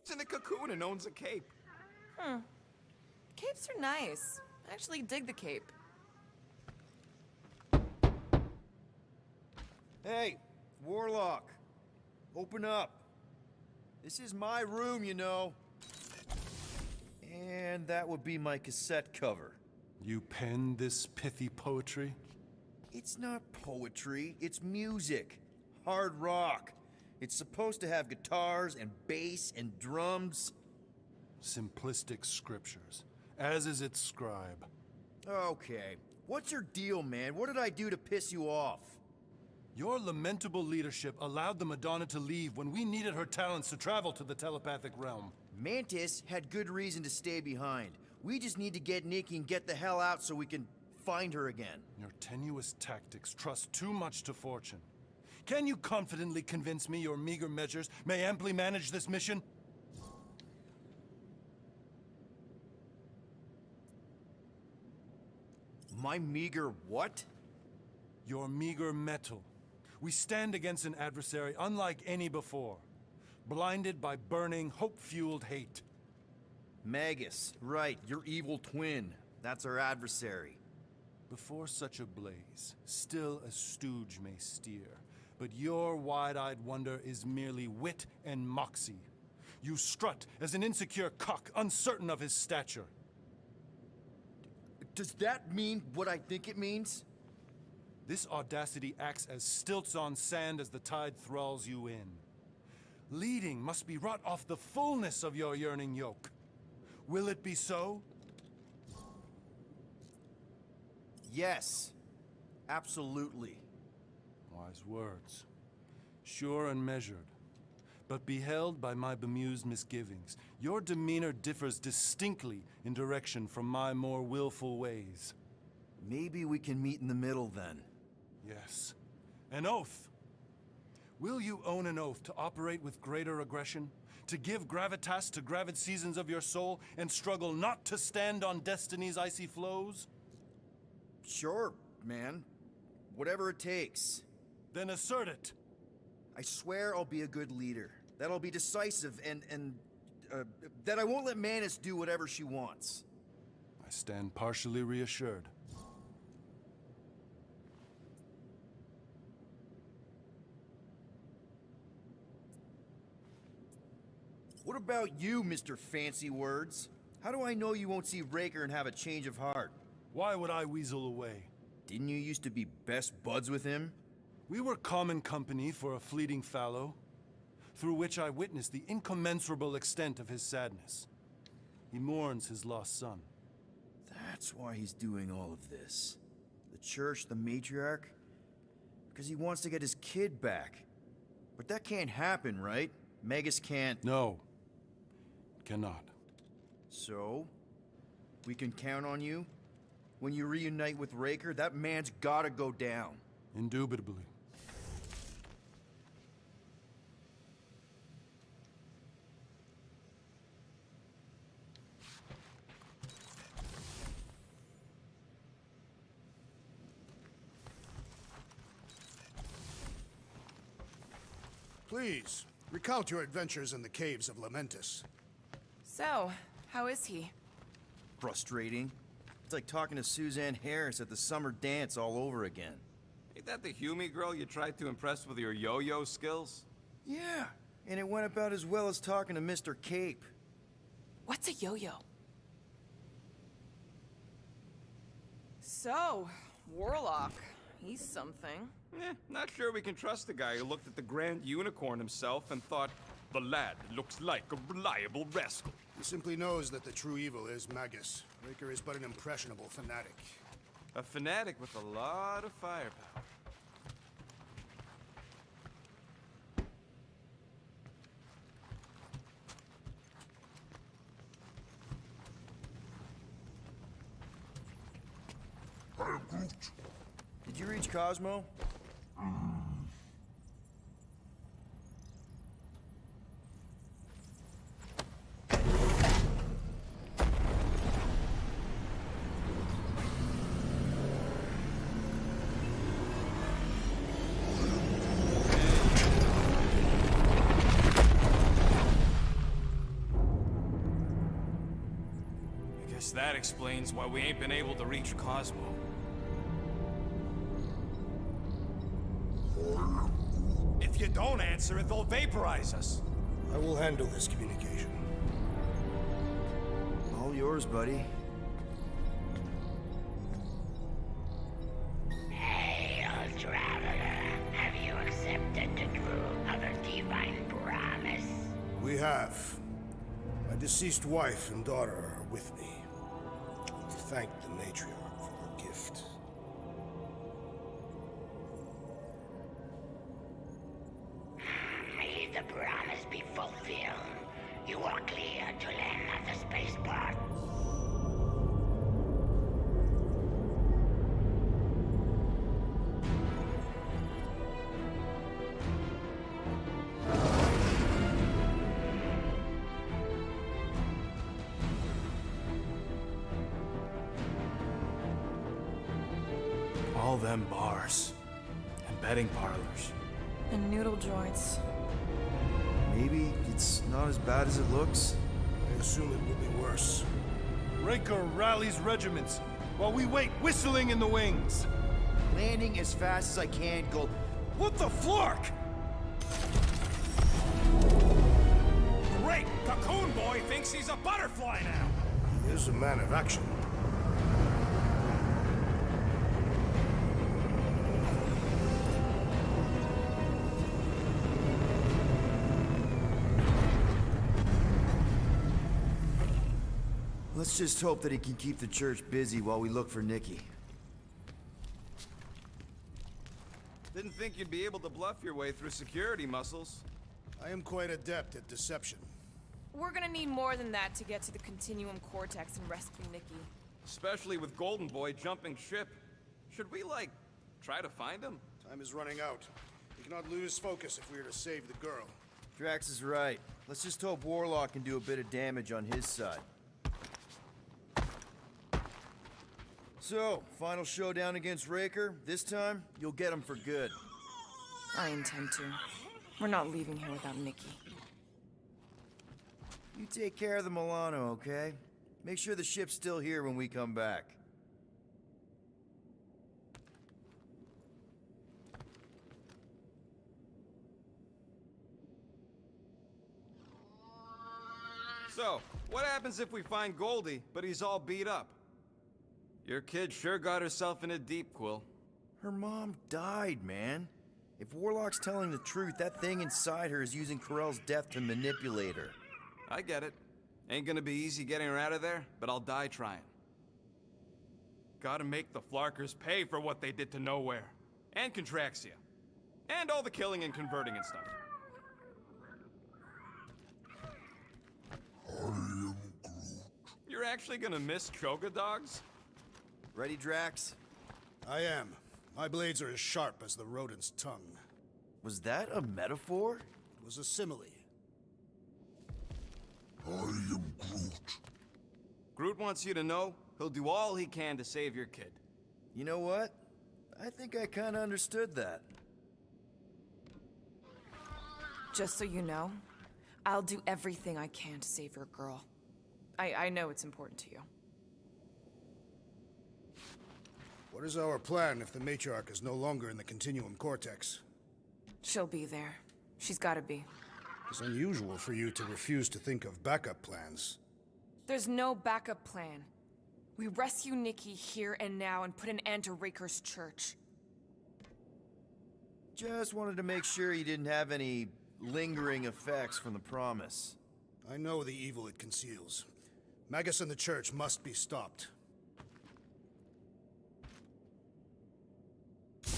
It's in a cocoon and owns a cape. Capes are nice. I actually dig the cape. Hey, Warlock. Open up. This is my room, you know. And that would be my cassette cover. You penned this pithy poetry? It's not poetry, it's music. Hard rock. It's supposed to have guitars and bass and drums. Simplistic scriptures, as is its scribe. Okay. What's your deal, man? What did I do to piss you off? Your lamentable leadership allowed the Madonna to leave when we needed her talents to travel to the telepathic realm. Mantis had good reason to stay behind. We just need to get Nikki and get the hell out so we can find her again. Your tenuous tactics trust too much to fortune. Can you confidently convince me your meager measures may amply manage this mission? My meager what? Your meager metal. We stand against an adversary unlike any before, blinded by burning, hope-fueled hate. Magus, right, your evil twin. That's our adversary. Before such a blaze, still a stooge may steer, but your wide-eyed wonder is merely wit and moxie. You strut as an insecure cock, uncertain of his stature. Does that mean what I think it means? This audacity acts as stilts on sand as the tide thralls you in. Leading must be wrought off the fullness of your yearning yoke. Will it be so? Yes. Absolutely. Wise words. Sure and measured. But beheld by my bemused misgivings, your demeanor differs distinctly in direction from my more willful ways. Maybe we can meet in the middle then. Yes. An oath. Will you own an oath to operate with greater aggression? To give gravitas to gravid seasons of your soul and struggle not to stand on destiny's icy flows? Sure, man. Whatever it takes. Then assert it. I swear I'll be a good leader. That I'll be decisive and that I won't let Mantis do whatever she wants. I stand partially reassured. What about you, Mr. Fancy Words? How do I know you won't see Raker and have a change of heart? Why would I weasel away? Didn't you used to be best buds with him? We were common company for a fleeting fallow, through which I witnessed the incommensurable extent of his sadness. He mourns his lost son. That's why he's doing all of this. The church, the matriarch? Because he wants to get his kid back. But that can't happen, right? Magus can't... No. Cannot. So? We can count on you? When you reunite with Raker, that man's gotta go down. Indubitably. Please, recount your adventures in the caves of Lamentis. So, how is he? Frustrating. It's like talking to Suzanne Harris at the summer dance all over again. Ain't that the Hume girl you tried to impress with your yo-yo skills? Yeah, and it went about as well as talking to Mr. Cape. What's a yo-yo? So, Warlock, he's something. Not sure we can trust the guy who looked at the Grand Unicorn himself and thought, the lad looks like a reliable rascal. He simply knows that the true evil is Magus. Raker is but an impressionable fanatic. A fanatic with a lot of firepower. Did you reach Cosmo? Guess that explains why we ain't been able to reach Cosmo. If you don't answer it, they'll vaporize us. I will handle this communication. All yours, buddy. Hail, traveler. Have you accepted the truth of a divine promise? We have. My deceased wife and daughter are with me. To thank the matriarch for her gift. May the promise be fulfilled. You are clear to land at the spaceport. All them bars and betting parlors. And noodle joints. Maybe it's not as bad as it looks. I assume it will be worse. Raker rallies regiments while we wait whistling in the wings. Landing as fast as I can, Gold. What the flark? Great! Cocoon Boy thinks he's a butterfly now! He is a man of action. Let's just hope that he can keep the church busy while we look for Nikki. Didn't think you'd be able to bluff your way through security muscles. I am quite adept at deception. We're gonna need more than that to get to the Continuum Cortex and rescue Nikki. Especially with Golden Boy jumping ship. Should we, like, try to find him? Time is running out. We cannot lose focus if we are to save the girl. Drax is right. Let's just hope Warlock can do a bit of damage on his side. So, final showdown against Raker. This time, you'll get him for good. I intend to. We're not leaving here without Nikki. You take care of the Milano, okay? Make sure the ship's still here when we come back. So, what happens if we find Goldie, but he's all beat up? Your kid sure got herself in a deep, Quill. Her mom died, man. If Warlock's telling the truth, that thing inside her is using Corell's death to manipulate her. I get it. Ain't gonna be easy getting her out of there, but I'll die trying. Gotta make the Flarkers pay for what they did to Nowhere. And Contraxia. And all the killing and converting and stuff. You're actually gonna miss Choga dogs? Ready, Drax? I am. My blades are as sharp as the rodent's tongue. Was that a metaphor? It was a simile. I am Groot. Groot wants you to know he'll do all he can to save your kid. You know what? I think I kinda understood that. Just so you know, I'll do everything I can to save your girl. I know it's important to you. What is our plan if the matriarch is no longer in the Continuum Cortex? She'll be there. She's gotta be. It's unusual for you to refuse to think of backup plans. There's no backup plan. We rescue Nikki here and now and put an end to Raker's church. Just wanted to make sure you didn't have any lingering effects from the promise. I know the evil it conceals. Magus and the church must be stopped.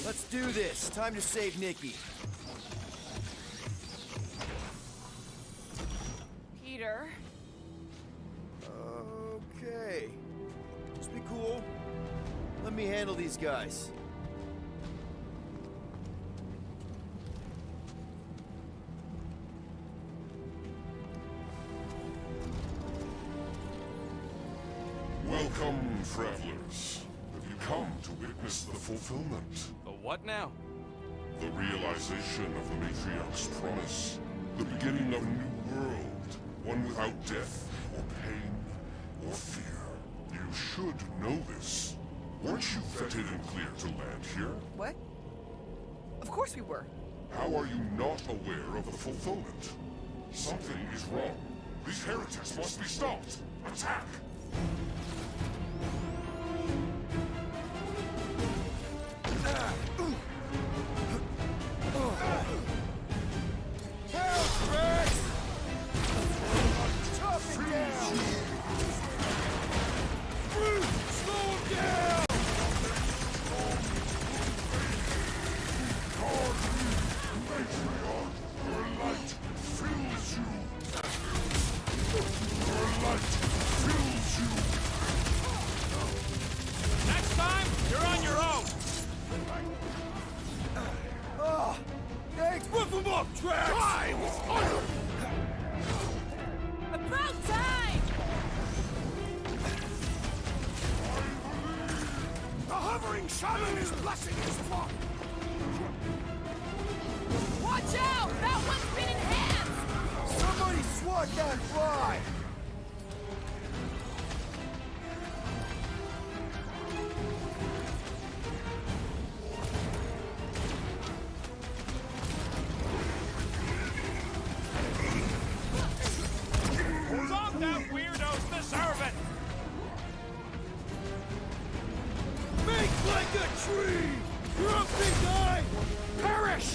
Let's do this. Time to save Nikki. Peter? Okay. Just be cool. Let me handle these guys. Welcome, travelers. Have you come to witness the fulfillment? The what now? The realization of the matriarch's promise. The beginning of a new world. One without death, or pain, or fear. You should know this. Weren't you vetted and cleared to land here? What? Of course we were. How are you not aware of the fulfillment? Something is wrong. These heretics must be stopped. Attack! Next time, you're on your own. Thanks! Whip him up, Drax! Time! About time! The hovering shaman is blessing his flock! Watch out! That one's been enhanced! Somebody swat that fly! Some that weirdos deserve it. Make like a tree! You're a big guy! Perish!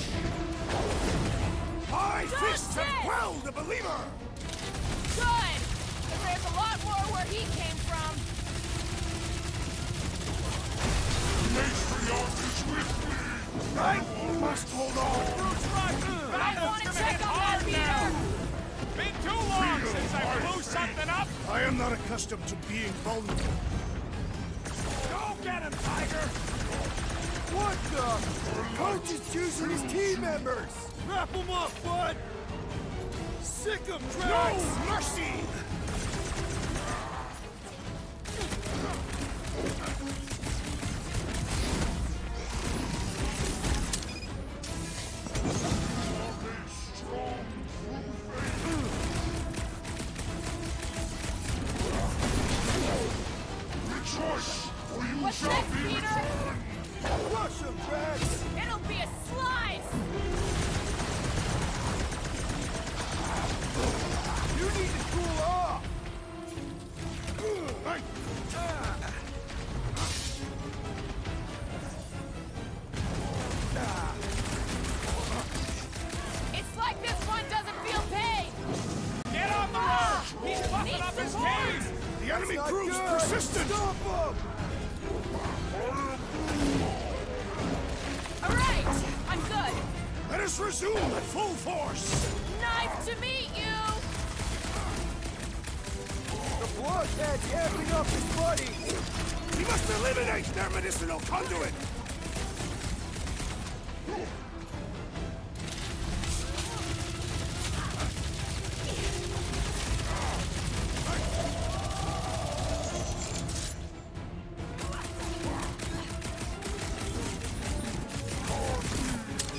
My fists have quelled the believer! Good! But there's a lot more where he came from. Matriarch is with me! I must hold on! I want to check on that meter! Been too long since I blew something up. I am not accustomed to being vulnerable. Go get him, Tiger! What the? Coach is choosing his team members! Wrap him up, bud! Sick of Drax! No mercy! Rejoice, for you What's shall next, be Peter? returned! Rush him, Drax! It'll be a slice! You need to cool off! It's like this one doesn't feel pain! Get on the road. He's buffing up his cage. The enemy Not proves good. persistent! Stop him! All right, I'm good. Let us resume at full force! Nice to meet you! The blockhead's yapping up his buddies! We must eliminate their medicinal conduit!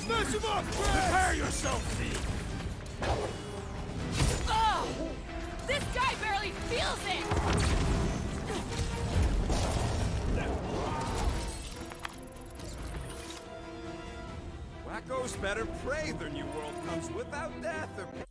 Smash him up, Drax! Prepare yourself, V! Oh! This guy barely feels it! Wackos better pray their new world comes without death or pain.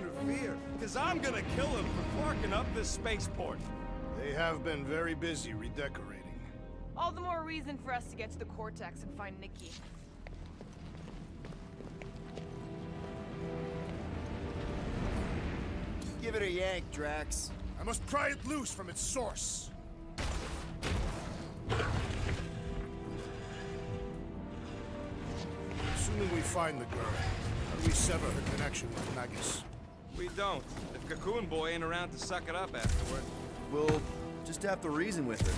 or fear, because I'm gonna kill him for flarking up this spaceport. They have been very busy redecorating. All the more reason for us to get to the Cortex and find Nikki. Give it a yank, Drax. I must pry it loose from its source. Assuming we find the girl, how do we sever her connection with Nagus? We don't. If Cocoon Boy ain't around to suck it up afterward. We'll just have to reason with her.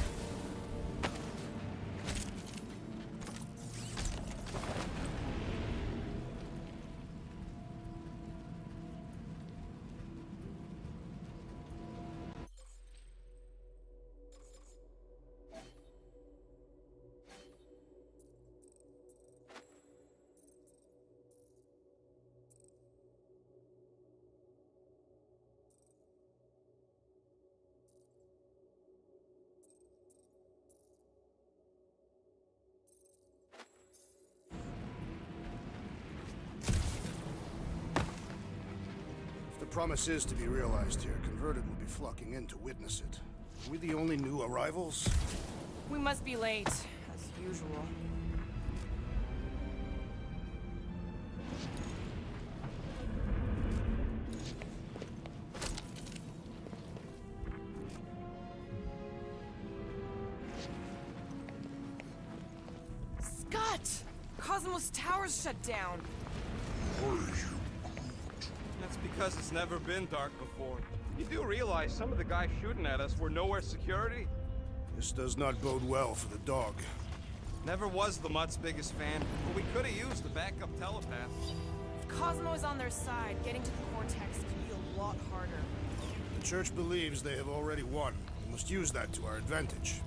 promise is to be realized here, converted will be flocking in to witness it. Are we the only new arrivals? We must be late, as usual. Scott! Cosmos Tower's shut down. That's because it's never been dark before. You do realize some of the guys shooting at us were nowhere security? This does not bode well for the dog. Never was the Mutt's biggest fan, but we could have used a backup telepath. If Cosmo is on their side, getting to the Cortex could be a lot harder. The Church believes they have already won. We must use that to our advantage.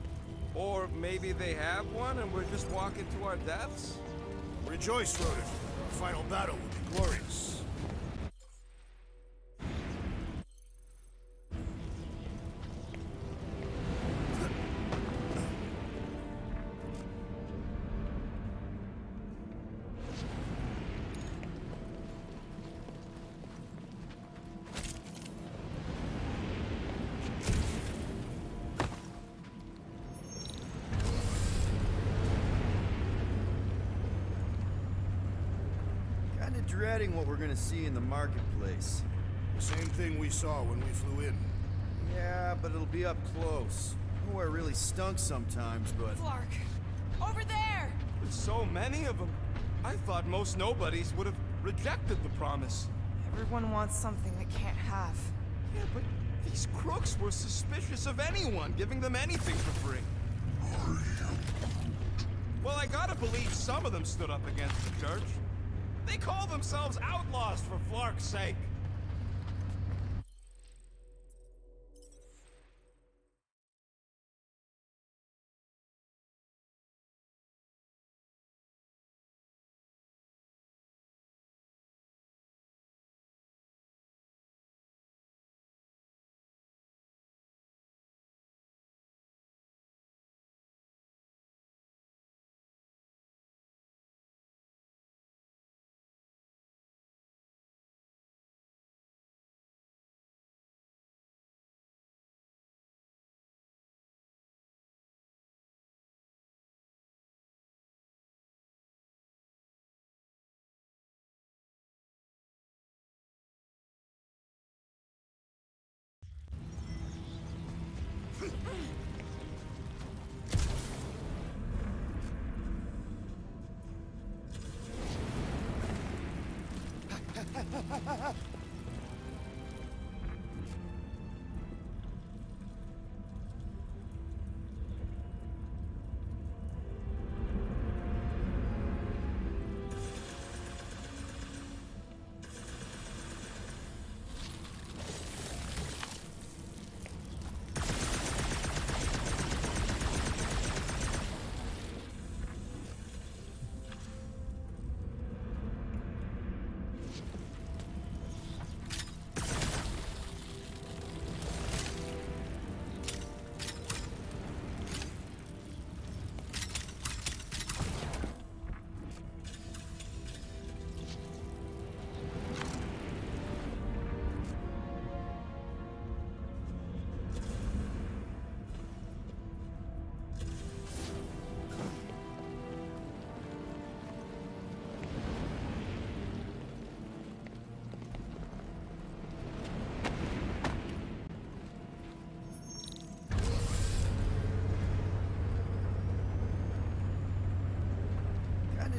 Or maybe they have won and we're just walking to our deaths? Rejoice, Rodin. Our final battle will be glorious. Kinda dreading what we're gonna see in the marketplace. The same thing we saw when we flew in. Yeah, but it'll be up close. Nowhere really stunk sometimes, but... Clark! Over there! There's so many of them. I thought most nobodies would have rejected the promise. Everyone wants something they can't have. Yeah, but these crooks were suspicious of anyone giving them anything for free. Well, I gotta believe some of them stood up against the Church. They call themselves outlaws for Flark's sake.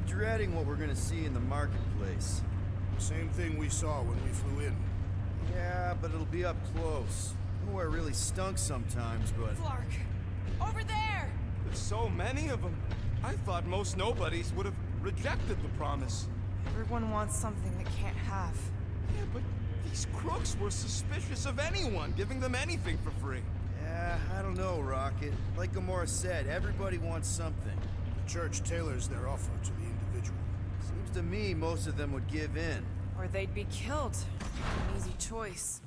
Dreading what we're gonna see in the marketplace. The same thing we saw when we flew in. Yeah, but it'll be up close. Nowhere really stunk sometimes, but... Clark! Over there! There's so many of them. I thought most nobodies would have rejected the promise. Everyone wants something they can't have. Yeah, but these crooks were suspicious of anyone giving them anything for free. Yeah, I don't know, Rocket. Like Gamora said, everybody wants something. The Church tailors their offer to the individual. Seems to me most of them would give in. Or they'd be killed. An easy choice.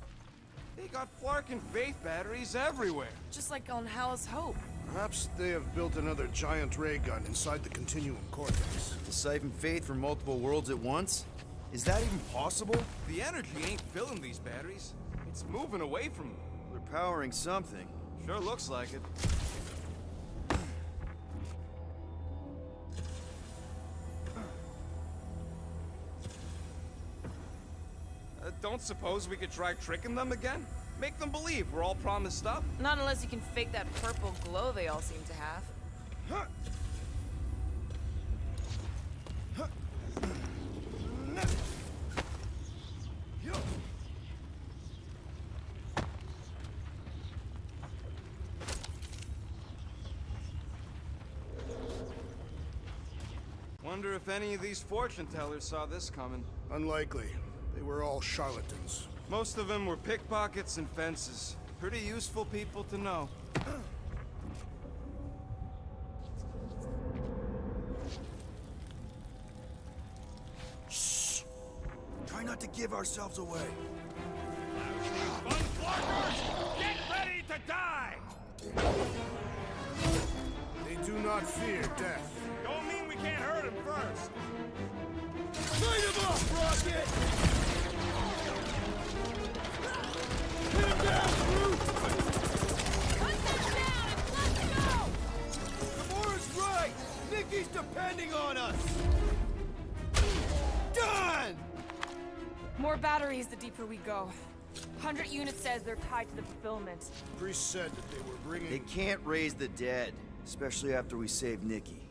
They got Flark and Faith batteries everywhere. Just like on Hal's Hope. Perhaps they have built another giant ray gun inside the Continuum Cortex. To siphon Faith from multiple worlds at once? Is that even possible? The energy ain't filling these batteries. It's moving away from them. They're powering something. Sure looks like it. Don't suppose we could try tricking them again? Make them believe we're all promised stuff? Not unless you can fake that purple glow they all seem to have. Wonder if any of these fortune tellers saw this coming. Unlikely. They were all charlatans. Most of them were pickpockets and fences. Pretty useful people to know. Shh! Try not to give ourselves away. Get ready to die! They do not fear death. Don't mean we can't hurt him first. Light him up, Rocket! Hit him down, Groot! Cut them down and let's go! Gamora's right! Nikki's depending on us! Done! More batteries the deeper we go. 100 units says they're tied to the fulfillment. Priest said that they were bringing... They can't raise the dead, especially after we save Nikki.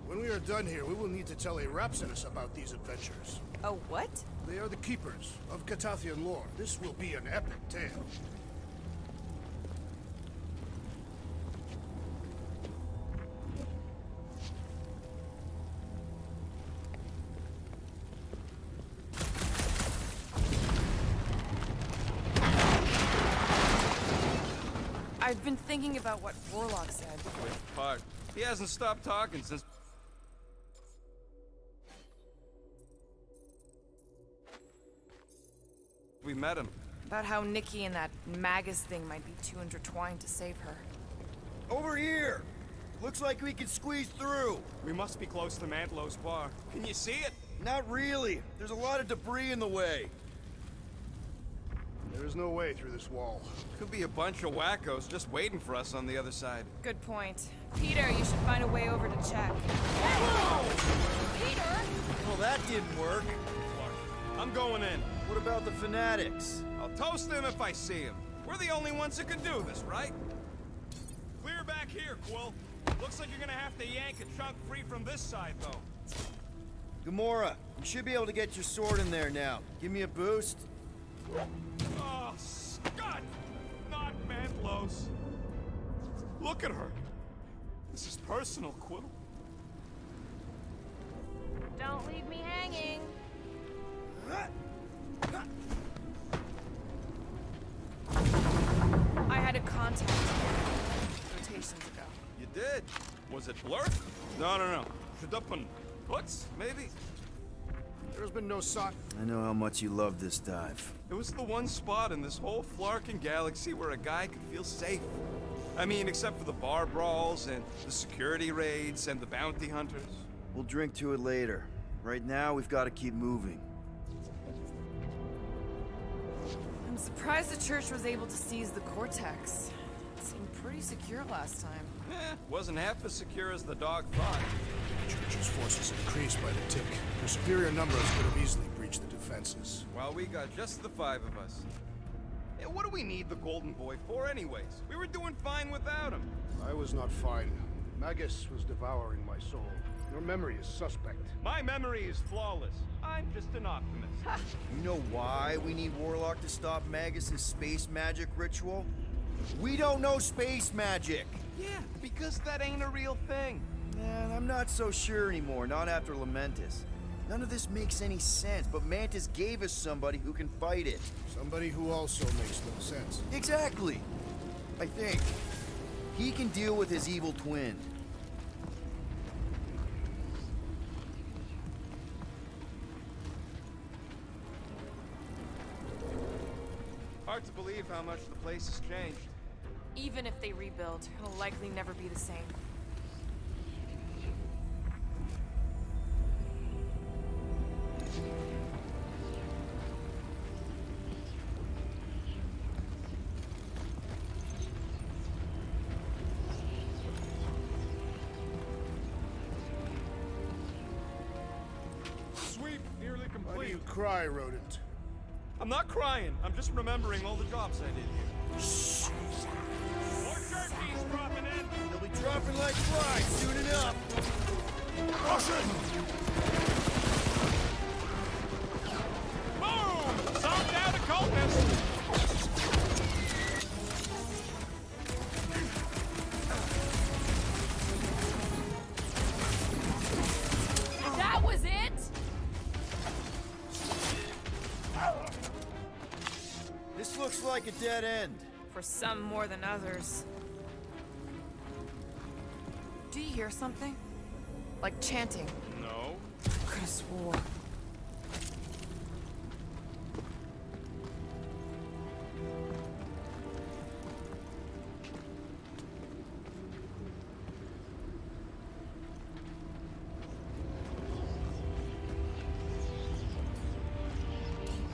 When we are done here, we will need to tell a Rhapsodus about these adventures. Oh, what? They are the keepers of Catathian lore. This will be an epic tale. I've been thinking about what Warlock said. Which part? He hasn't stopped talking since... we met him. About how Nikki and that Magus thing might be too intertwined to save her. Over here! Looks like we can squeeze through. We must be close to Mantlow's bar. Can you see it? Not really. There's a lot of debris in the way. There is no way through this wall. Could be a bunch of wackos just waiting for us on the other side. Good point. Peter, you should find a way over to check. Peter! Well, that didn't work. I'm going in. What about the fanatics? I'll toast them if I see them. We're the only ones who can do this, right? Clear back here, Quill. Looks like you're gonna have to yank a chunk free from this side, though. Gamora, you should be able to get your sword in there now. Give me a boost. Oh, Scott! Not Mantlow's. Look at her. This is personal, Quill. Don't leave me hanging. I had a contact rotations ago. You did? Was it Blurt? No. Should've Butts, maybe? There has been no sign. I know how much you love this dive. It was the one spot in this whole Flarkin galaxy where a guy could feel safe. I mean, except for the bar brawls and the security raids and the bounty hunters. We'll drink to it later. Right now, we've got to keep moving. I'm surprised the church was able to seize the Cortex. It seemed pretty secure last time. Wasn't half as secure as the dog thought. The Church's forces increased by the tick. Their superior numbers could have easily breached the defenses. Well, we got just the 5 of us. Yeah, what do we need the Golden Boy for anyways? We were doing fine without him. I was not fine. Magus was devouring my soul. Your memory is suspect. My memory is flawless. I'm just an optimist. You know why we need Warlock to stop Magus' space magic ritual? We don't know space magic! Yeah, because that ain't a real thing. Man, I'm not so sure anymore, not after Lamentus. None of this makes any sense, but Mantis gave us somebody who can fight it. Somebody who also makes no sense. Exactly! I think. He can deal with his evil twin. Hard to believe how much the place has changed. Even if they rebuild, it'll likely never be the same. Sweep nearly Why do complete. you cry, rodent? I'm not crying. I'm just remembering all the jobs I did here. More jerkies dropping in. They'll be dropping like flies soon enough. Russian! Boom! Some down a cultist. That was it? This looks like a dead end. For some more than others. Do you hear something? Like chanting. No. I could have swore.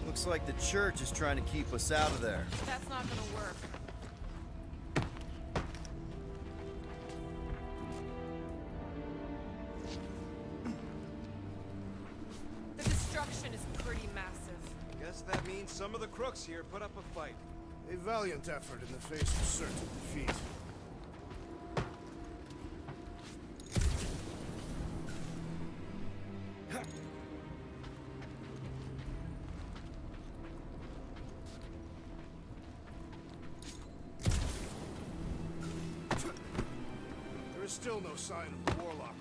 Looks like the church is trying to keep us out of there. That's not gonna work. The destruction is pretty massive. Guess that means some of the crooks here put up a fight. A valiant effort in the face of certain defeat. There is still no sign of the warlock.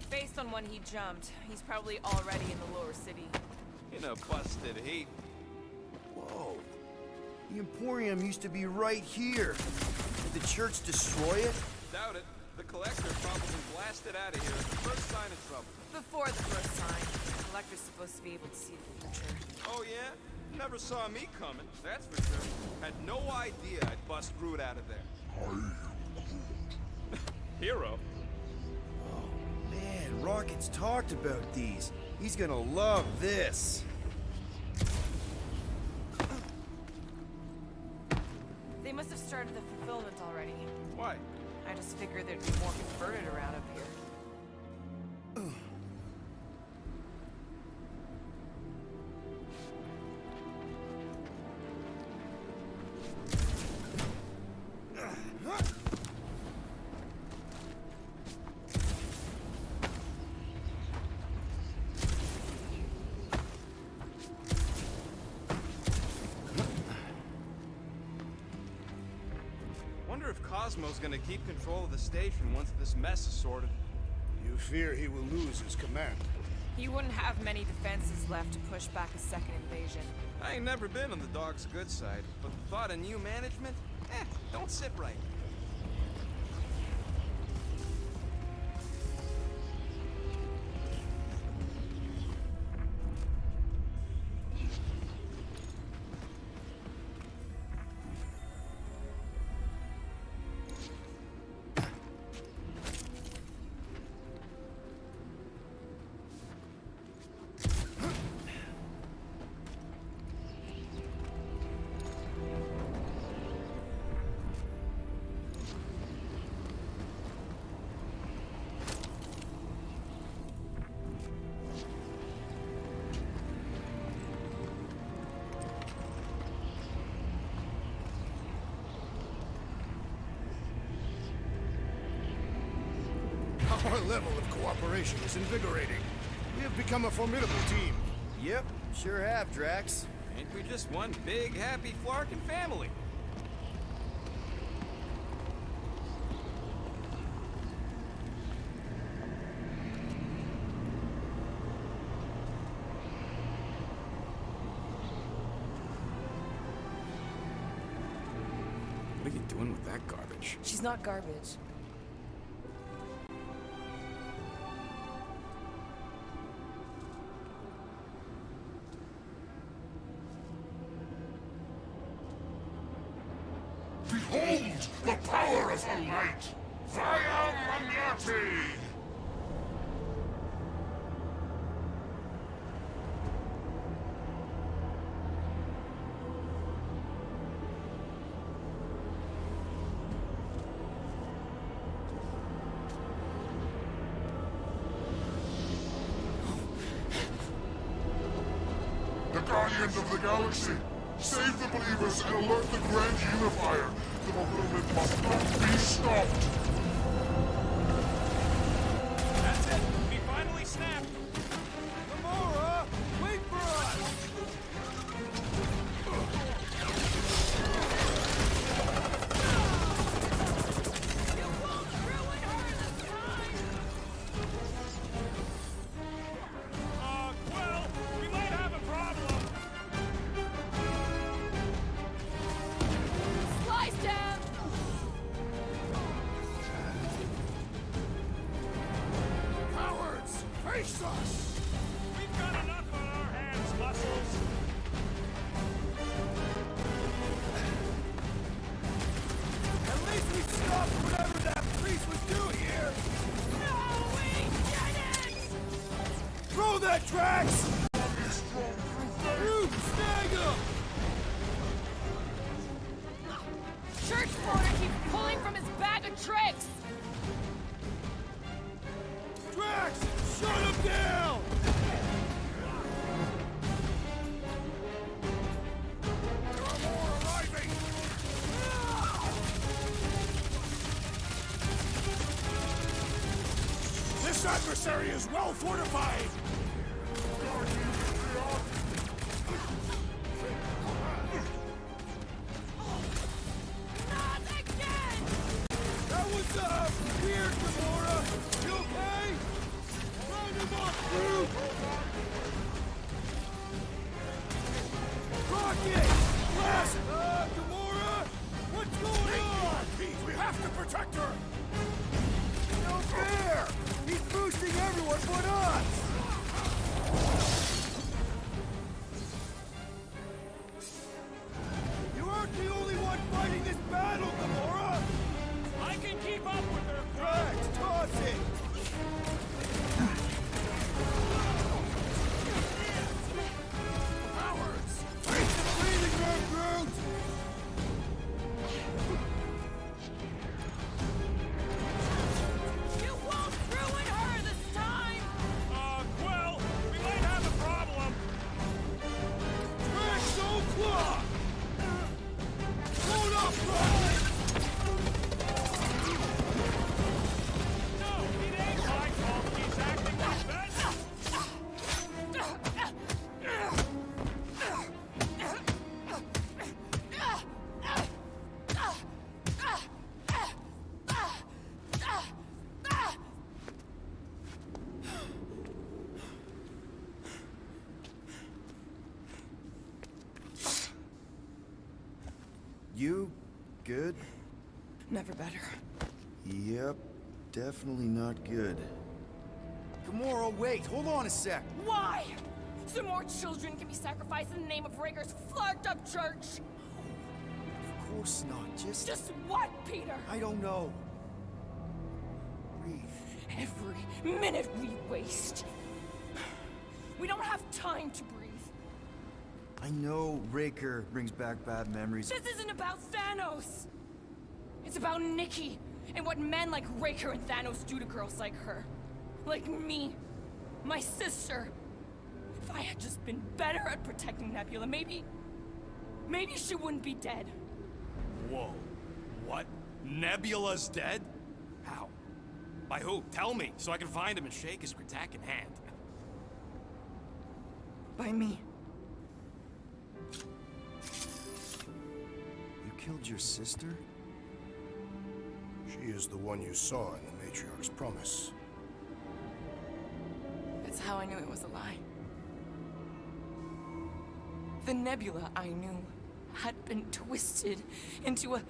Based on when he jumped, he's probably already in the lower city. In a busted heap. Whoa. The Emporium used to be right here. Did the church destroy it? Doubt it. The collector probably blasted out of here at the first sign of trouble. Before the first sign, the collector's supposed to be able to see the future. Oh yeah? Never saw me coming, that's for sure. Had no idea I'd bust Groot out of there. Hero? Man, Rocket's talked about these. He's gonna love this. They must have started the fulfillment already. Why? I just figured there'd be more converted around up here. Wonder if Cosmo's gonna keep control of the station once this mess is sorted. You fear he will lose his command. He wouldn't have many defenses left to push back a second invasion. I ain't never been on the dog's good side, but the thought of new management? Don't sit right. Our level of cooperation is invigorating. We have become a formidable team. Yep, sure have, Drax. Ain't we just one big, happy Flarkin family? What are you doing with that garbage? She's not garbage. Behold the power of the light! Via Magnati! The Guardians of the Galaxy! Save the believers and alert the Grand Unifier! The movement must not be stopped! That's it! We finally snapped! Gamora! Wait for us! You won't ruin her this time! Well, we might have a problem! Slice them! Cowards! Face us! We've got enough on our hands, muscles! At least we stopped whatever that priest was doing here! No, we didn't! Throw that, Drax! Root, snag him! Church porter keeps pulling from his bag of tricks! Drax, shut him down! There are more arriving! This adversary is well fortified! Not again! That was, weird, Gamora! You okay? Round him up, Groot! Rocket! Blast! Gamora! What's going on? Pete, we have to protect her! No fair! He's boosting everyone but us! You aren't the only one fighting this battle, Gamora! I can keep up with her, Drax, toss it! Cowards! Take the breathing room, Groot! You won't ruin her this time! Well, we might have a problem! Drax, don't claw! Load up, Drax! No, it ain't my fault he's acting like that! You good? Never better. Yep, definitely not good. Gamora, wait, hold on a sec. Why? So more children can be sacrificed in the name of Raker's flarked up church? Of course not, Just what, Peter? I don't know. Breathe. Every minute we waste. We don't have time to breathe. I know Raker brings back bad memories. This isn't about Thanos. It's about Nikki and what men like Raker and Thanos do to girls like her. Like me. My sister. If I had just been better at protecting Nebula, maybe she wouldn't be dead. Whoa. What? Nebula's dead? How? By who? Tell me, so I can find him and shake his Kratak in hand. By me. You killed your sister? She is the one you saw in the Matriarch's promise. That's how I knew it was a lie. The Nebula I knew had been twisted into a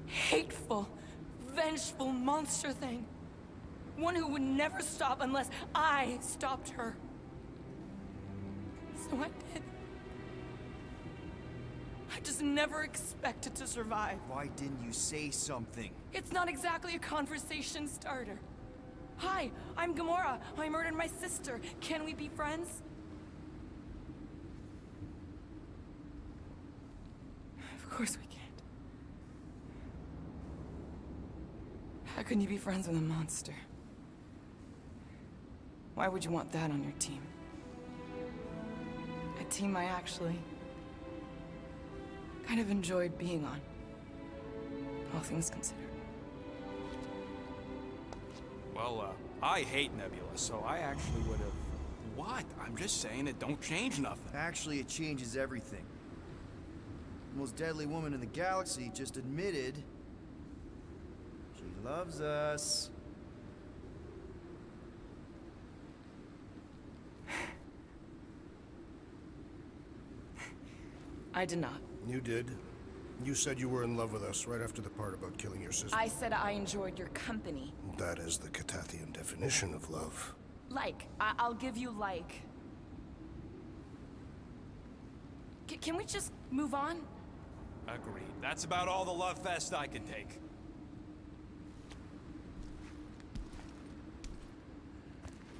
hateful, vengeful monster thing. One who would never stop unless I stopped her. So I did. I I just never expected to survive. Why didn't you say something? It's not exactly a conversation starter. Hi, I'm Gamora. I murdered my sister. Can we be friends? Of course we can't. How can you be friends with a monster? Why would you want that on your team? A team I actually kind of enjoyed being on, all things considered. Well, I hate Nebula, so I actually would have... What? I'm just saying it don't change nothing. Actually, it changes everything. The most deadly woman in the galaxy just admitted she loves us. I did not. You did. You said you were in love with us right after the part about killing your sister. I said I enjoyed your company. That is the Catathian definition of love. Like. I'll give you like. Can we just move on? Agreed. That's about all the love fest I can take.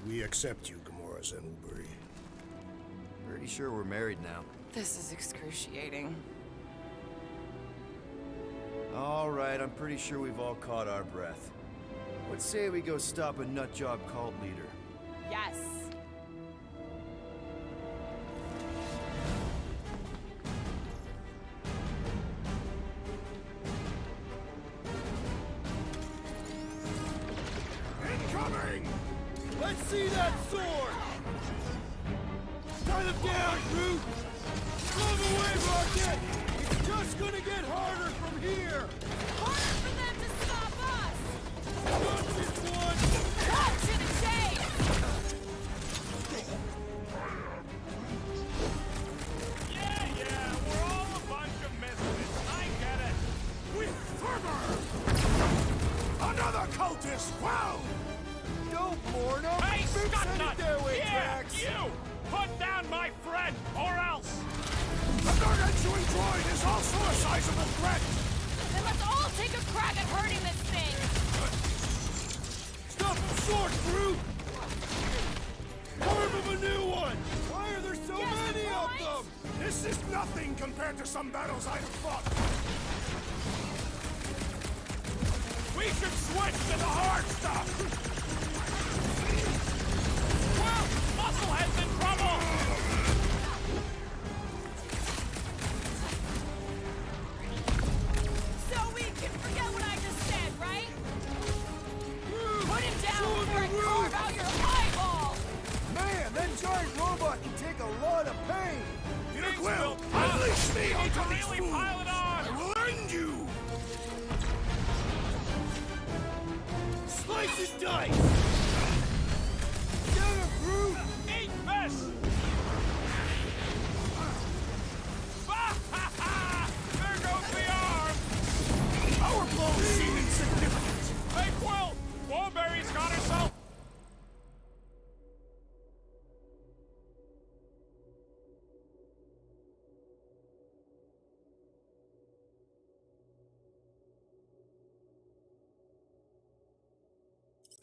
We accept you, Gamora Zenuburi. Pretty sure we're married now. This is excruciating. All right, I'm pretty sure we've all caught our breath. Let's say we go stop a nutjob cult leader. Yes. Incoming! Let's see that sword! Tie them down, Groot! Move away, Rocket! It's just gonna get harder from here! Harder for them to stop us! Got this one! Cut to the chase! Yeah, we're all a bunch of misfits. I get it. With fervor! Another cultist found! Don't mourn them! Hey, Fix Scuttnut! their way Yeah, tracks! you! Put down my friend, or else! The gargantuan droid is also a sizable threat! Then let's all take a crack at hurting this thing! Stop the sword, Groot! Carve of a new one! Why are there so Yes, many of right? them? This is nothing compared to some battles I have fought! We should switch to the hard stuff! Well, Musclehead's in trouble! So we can forget what I just said, right? Groot! Put him down Sword before I to Groot! carve out your eyeball! Man, that giant robot can take a lot of pain! Peter Thanks, Quill, Bill. unleash me Need onto to these really fools! pile it on! I will end you! Slice and dice! Get him, Groot! Eat this! There goes the arm! Our blows seem insignificant! Hey, Quill! Warberry's got herself...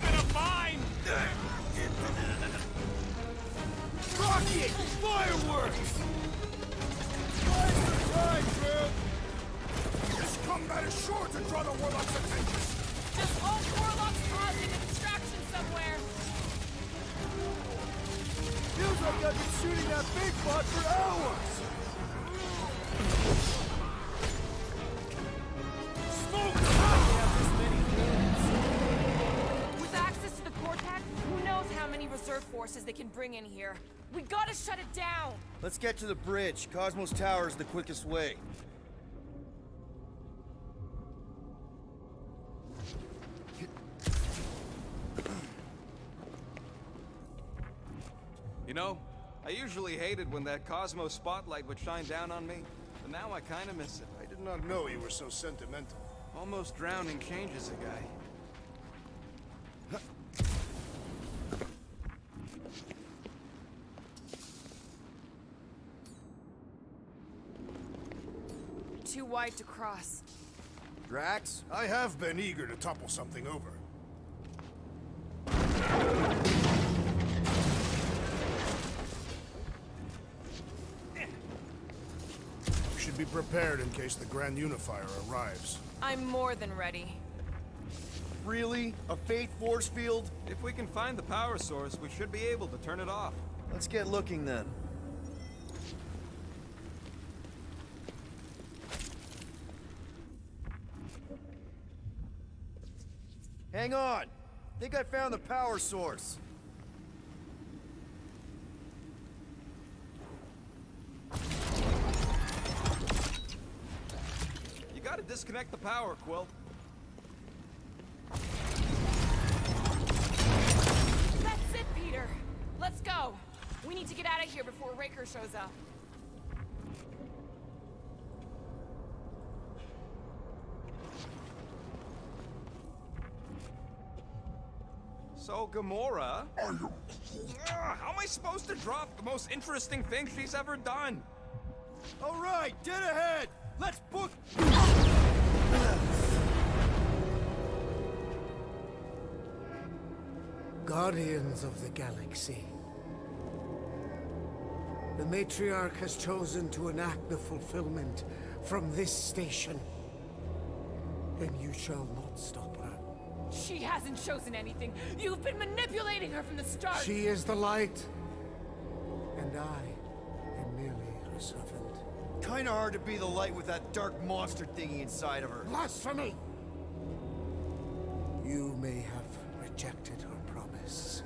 in a mine! Rocket! Fireworks! Blast time, Groot! This combat is sure to draw the Warlock's attention! Just all Warlocks causing a distraction somewhere! Feels like I've been shooting that big bot for hours! Smoke! With access to the Cortex, who knows how many reserve forces they can bring in here. We gotta shut it down! Let's get to the bridge. Cosmos Tower is the quickest way. You know, I usually hated when that Cosmo spotlight would shine down on me, but now I kinda miss it. I did not know you were so sentimental. Almost drowning changes a guy. too wide to cross. Drax? I have been eager to topple something over. We should be prepared in case the Grand Unifier arrives. I'm more than ready. Really? A Faith force field? If we can find the power source, we should be able to turn it off. Let's get looking then. Hang on! Think I found the power source. You gotta disconnect the power, Quill. That's it, Peter. Let's go. We need to get out of here before Raker shows up. So, Gamora... how am I supposed to drop the most interesting thing she's ever done? All right, dead ahead! Let's book... Guardians of the Galaxy. The Matriarch has chosen to enact the fulfillment from this station. And you shall not stop her. She hasn't chosen anything. You've been manipulating her from the start. She is the light. And I am merely her servant. Kinda hard to be the light with that dark monster thingy inside of her. Blasphemy! You may have rejected her promise,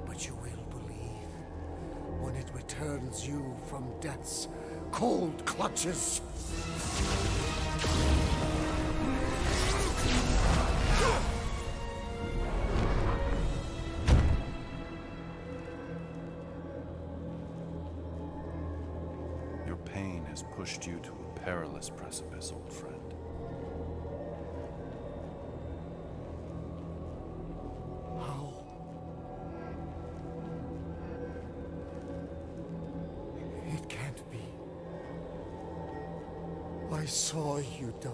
but you will believe when it returns you from death's cold clutches. Your pain has pushed you to a perilous precipice, old friend. How? It can't be. I saw you die.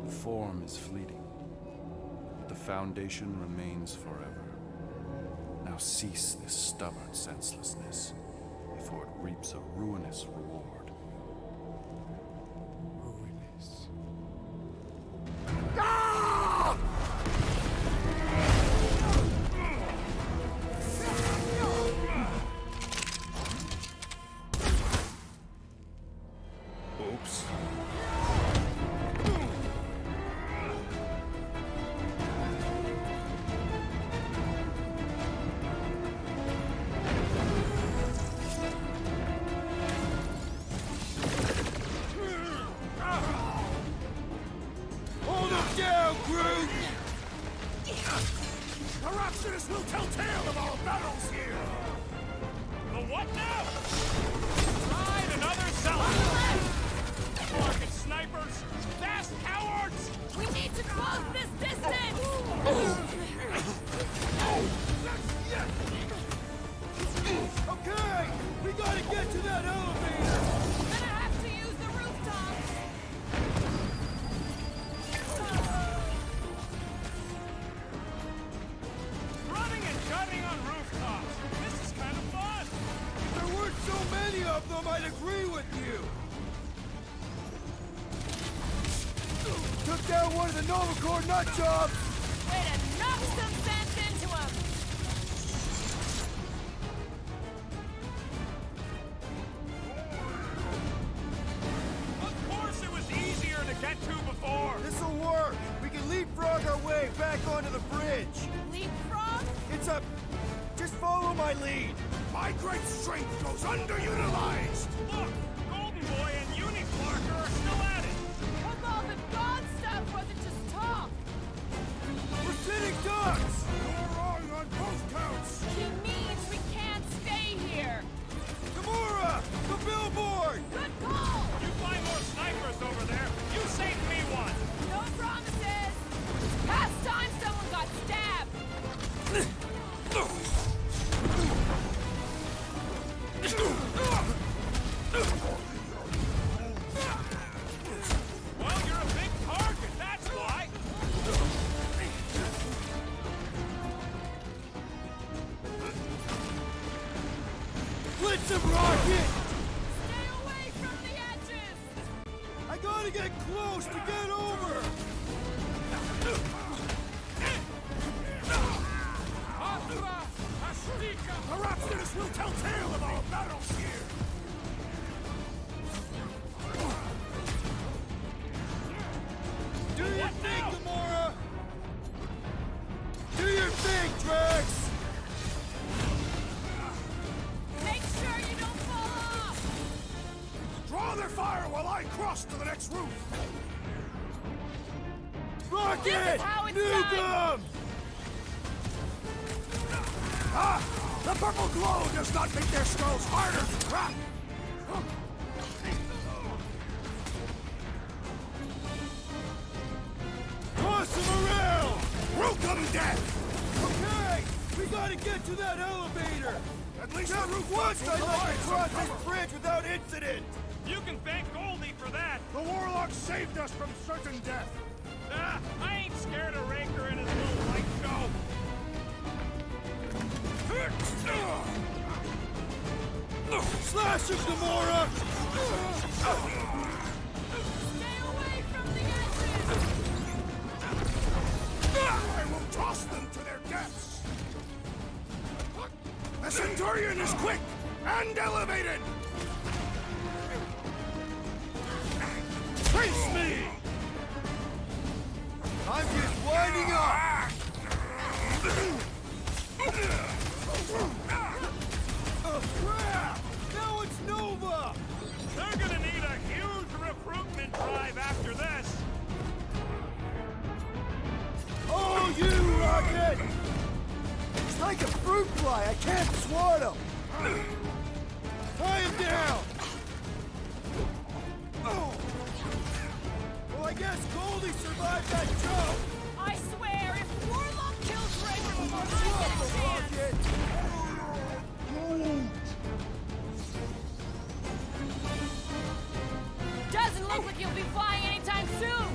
The form is fleeting, but the foundation remains forever. Now cease this stubborn senselessness, before it reaps a ruinous reward. Ruinous. Oops. Hold him down, Groot! Corruptionists will tell tale of our battles here! The what now? Right, another zealot! Fucking snipers! Fast cowards! We need to close this distance! Okay! We gotta get to that elevator! Gonna have to use the rooftops! Running and gunning on rooftops! This is kind of fun! If there weren't so many of them, I'd agree with you! Took down one of the Nova Corps nutjobs! Way to knock some sense into him! Of course it was easier to get to before! This'll work! We can leapfrog our way back onto the bridge! Leapfrog? It's a... Just follow my lead! My great strength goes underutilized! Look! Golden Boy and Uniflarker are still at it! Come on, the god stuff wasn't just talk! We're sitting ducks! You're wrong on both counts! He means we can't stay here! Gamora! The billboard! Good call! You find more snipers over there, you save me one! No promises! Past time someone got stabbed! close to get over! Perhaps this will tell tale of our battles here! Do your thing, Gamora! Do your thing, Drax! Make sure you don't fall off! Draw their fire while I cross to the next roof! Rocket! This is how it's Nuke 'em! Ah! The purple glow does not make their skulls harder to crack! Toss them around! Welcome, death! Okay! We gotta get to that elevator! At least Just the roof once will I'd like provide to some cross this cover. bridge without incident! You can thank Goldie for that! The warlock saved us from certain death! Ah, I ain't scared of Raker and his little light show! Slash him, Gamora! Stay away from the edges! I will toss them to their deaths! The Centurion is quick and elevated! Face me! I'm just winding up! Crap! Now it's Nova! They're gonna need a huge recruitment drive after this! Oh, you, Rocket! It's like a fruit fly. I can't swat him. Tie him down! Oh. Well, I guess Goldie survived that jump! I swear, if Warlock kills Raker before I What's get a up, chance... Doesn't look like you'll be flying anytime soon!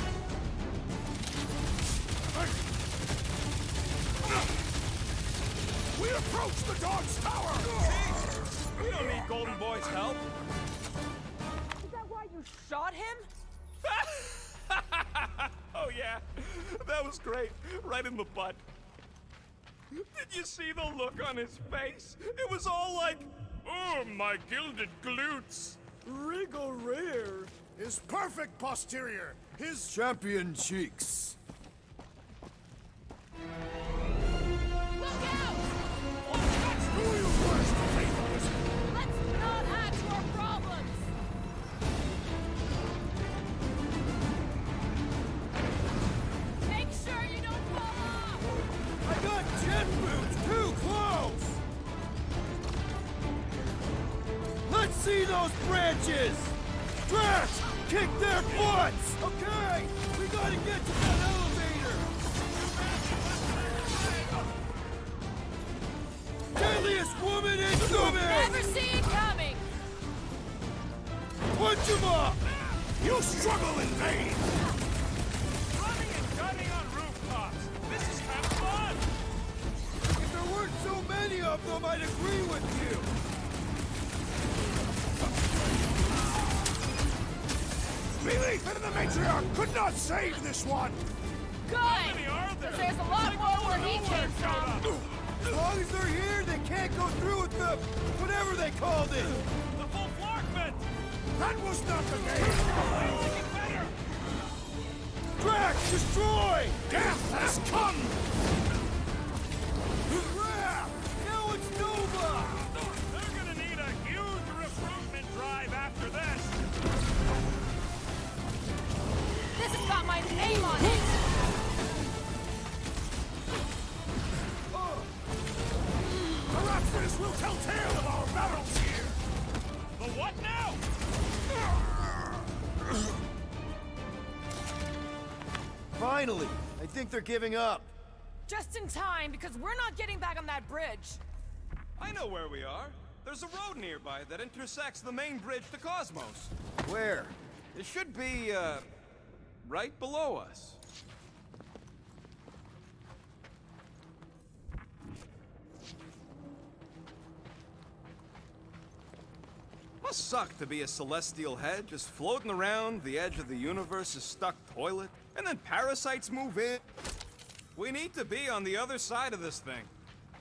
We approach the dog's tower! We don't need Golden Boy's help! Is that why you shot him? Oh yeah, that was great. Right in the butt. Did you see the look on his face? It was all like, oh, my gilded glutes. Wriggle rear. His perfect posterior! His Champion cheeks. Look out! who you first, faithless! Let's not add to our problems! Make sure you don't fall off! I got jet boots too close! Let's see those branches! Drax! Kick their butts! Okay! We gotta get to that elevator! Deadliest woman incoming! Never see it coming! Punch him up! You struggle in vain! Running and gunning on rooftops. This is kind of fun. If there weren't so many of them, I'd agree with you! Belief in the matriarch could not save this one! Good! many are there? 'Cause there's a lot more where he came from! As long as they're here, they can't go through with the... whatever they called it! The full Flarkman. That was not the game! Make it better. Drax, destroy! Death has come! Crap! Now it's Nova! They're gonna need a huge recruitment drive after this. This has got my name on it! Perhaps this will tell tale of our battles here! The what now? Finally! I think they're giving up. Just in time, because we're not getting back on that bridge. I know where we are. There's a road nearby that intersects the main bridge to Cosmos. Where? It should be, right below us. Must suck to be a celestial head, just floating around the edge of the universe's stuck toilet, and then parasites move in. We need to be on the other side of this thing.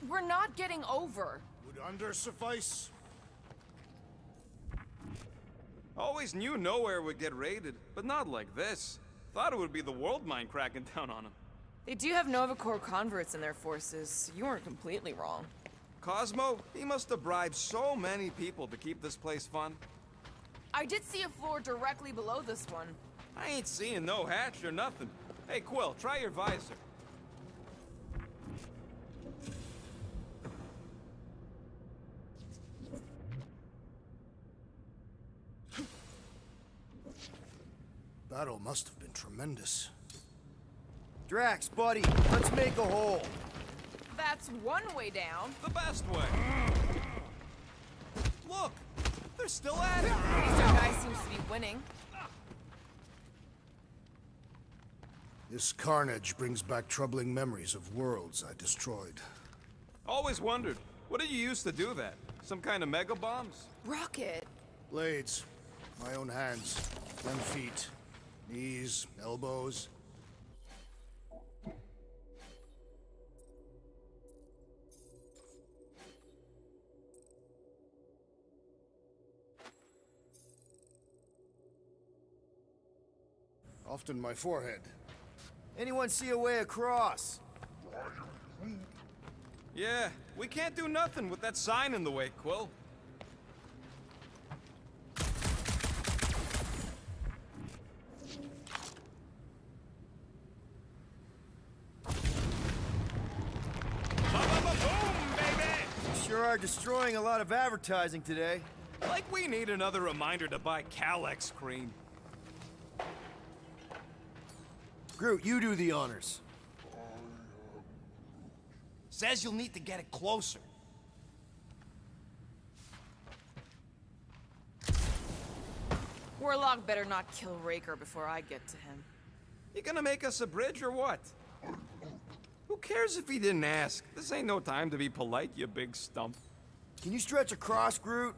We're not getting over. Would under suffice? Always knew nowhere would get raided, but not like this. Thought it would be the world mind cracking down on them. They do have Nova Corps converts in their forces. You weren't completely wrong. Cosmo, he must have bribed so many people to keep this place fun. I did see a floor directly below this one. I ain't seeing no hatch or nothing. Hey, Quill, try your visor. Battle must have been tremendous. Drax, buddy, let's make a hole. That's one way down. The best way. Look, they're still at it. At least our guy seems to be winning. This carnage brings back troubling memories of worlds I destroyed. Always wondered, what did you use to do that? Some kind of mega bombs? Rocket. Blades. My own hands. Then feet. Knees. Elbows. Often my forehead. Anyone see a way across? Yeah, we can't do nothing with that sign in the way, Quill. Boom, baby! Sure are destroying a lot of advertising today. Like we need another reminder to buy Calyx cream. Groot, you do the honors. Says you'll need to get it closer. Warlock better not kill Raker before I get to him. You gonna make us a bridge or what? Who cares if he didn't ask? This ain't no time to be polite, you big stump. Can you stretch across, Groot?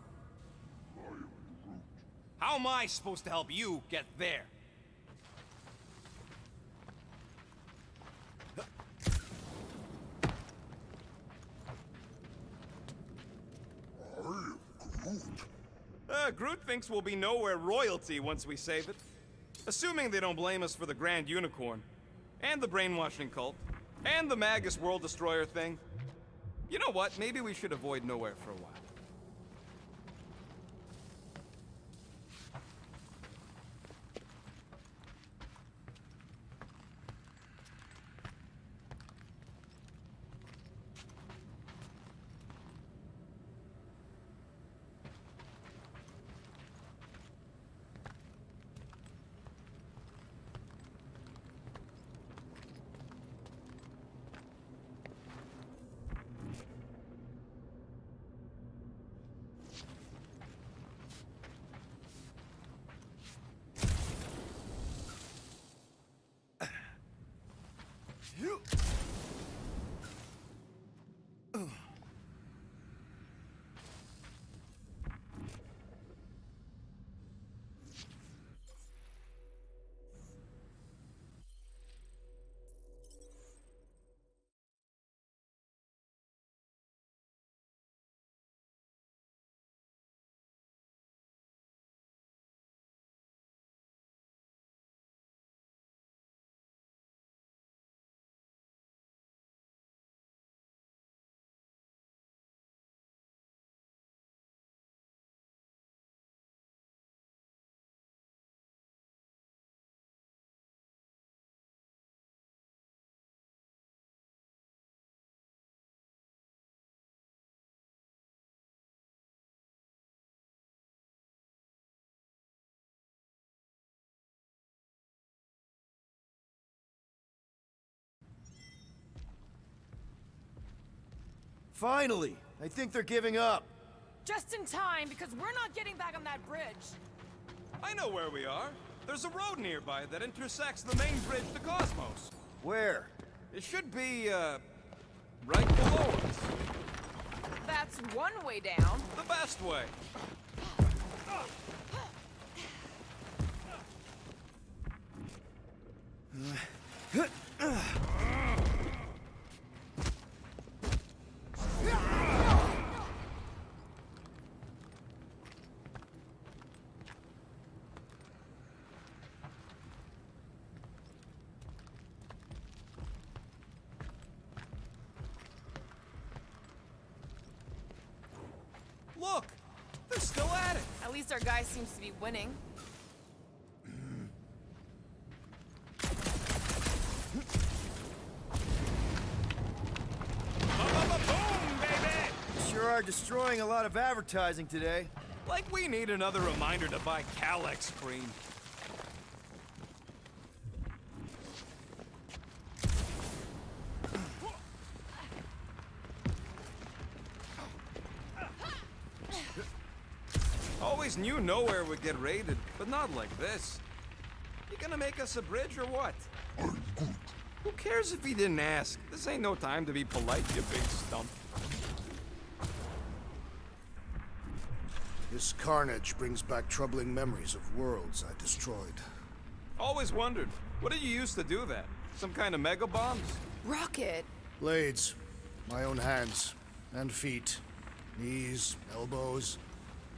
How am I supposed to help you get there? Groot thinks we'll be nowhere royalty once we save it. Assuming they don't blame us for the Grand Unicorn, and the brainwashing cult, and the Magus World Destroyer thing. You know what? Maybe we should avoid nowhere for a while. Finally! I think they're giving up. Just in time, because we're not getting back on that bridge. I know where we are. There's a road nearby that intersects the main bridge to Cosmos. Where? It should be, right below us. That's one way down. The best way. They're still at it. At least our guy seems to be winning. Boom, baby! Sure are destroying a lot of advertising today. Like we need another reminder to buy Calex cream. Always knew nowhere would get raided, but not like this. You gonna make us a bridge or what? Who cares if he didn't ask? This ain't no time to be polite, you big stump. This carnage brings back troubling memories of worlds I destroyed. Always wondered, what did you use to do that? Some kind of mega bombs? Rocket! Blades. My own hands. And feet. Knees, elbows.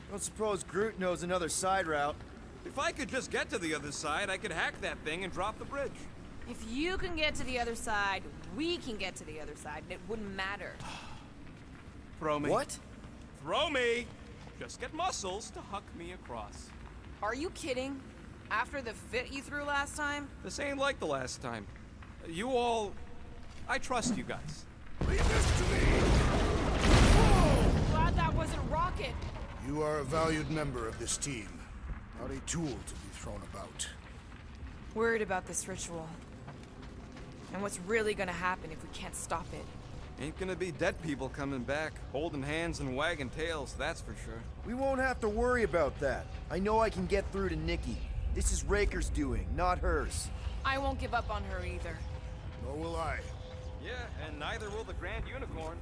Don't suppose Groot knows another side route. If I could just get to the other side, I could hack that thing and drop the bridge. If you can get to the other side, we can get to the other side, and it wouldn't matter. Throw me. What? Throw me! Just get muscles to huck me across. Are you kidding? After the fit you threw last time? This ain't like the last time. You all... I trust you guys. Leave this to me! Glad that wasn't Rocket. You are a valued member of this team. Not a tool to be thrown about. Worried about this ritual. And what's really gonna happen if we can't stop it. Ain't gonna be dead people coming back, holding hands and wagging tails, that's for sure. We won't have to worry about that. I know I can get through to Nikki. This is Raker's doing, not hers. I won't give up on her either. Nor will I. Yeah, and neither will the Grand Unicorn.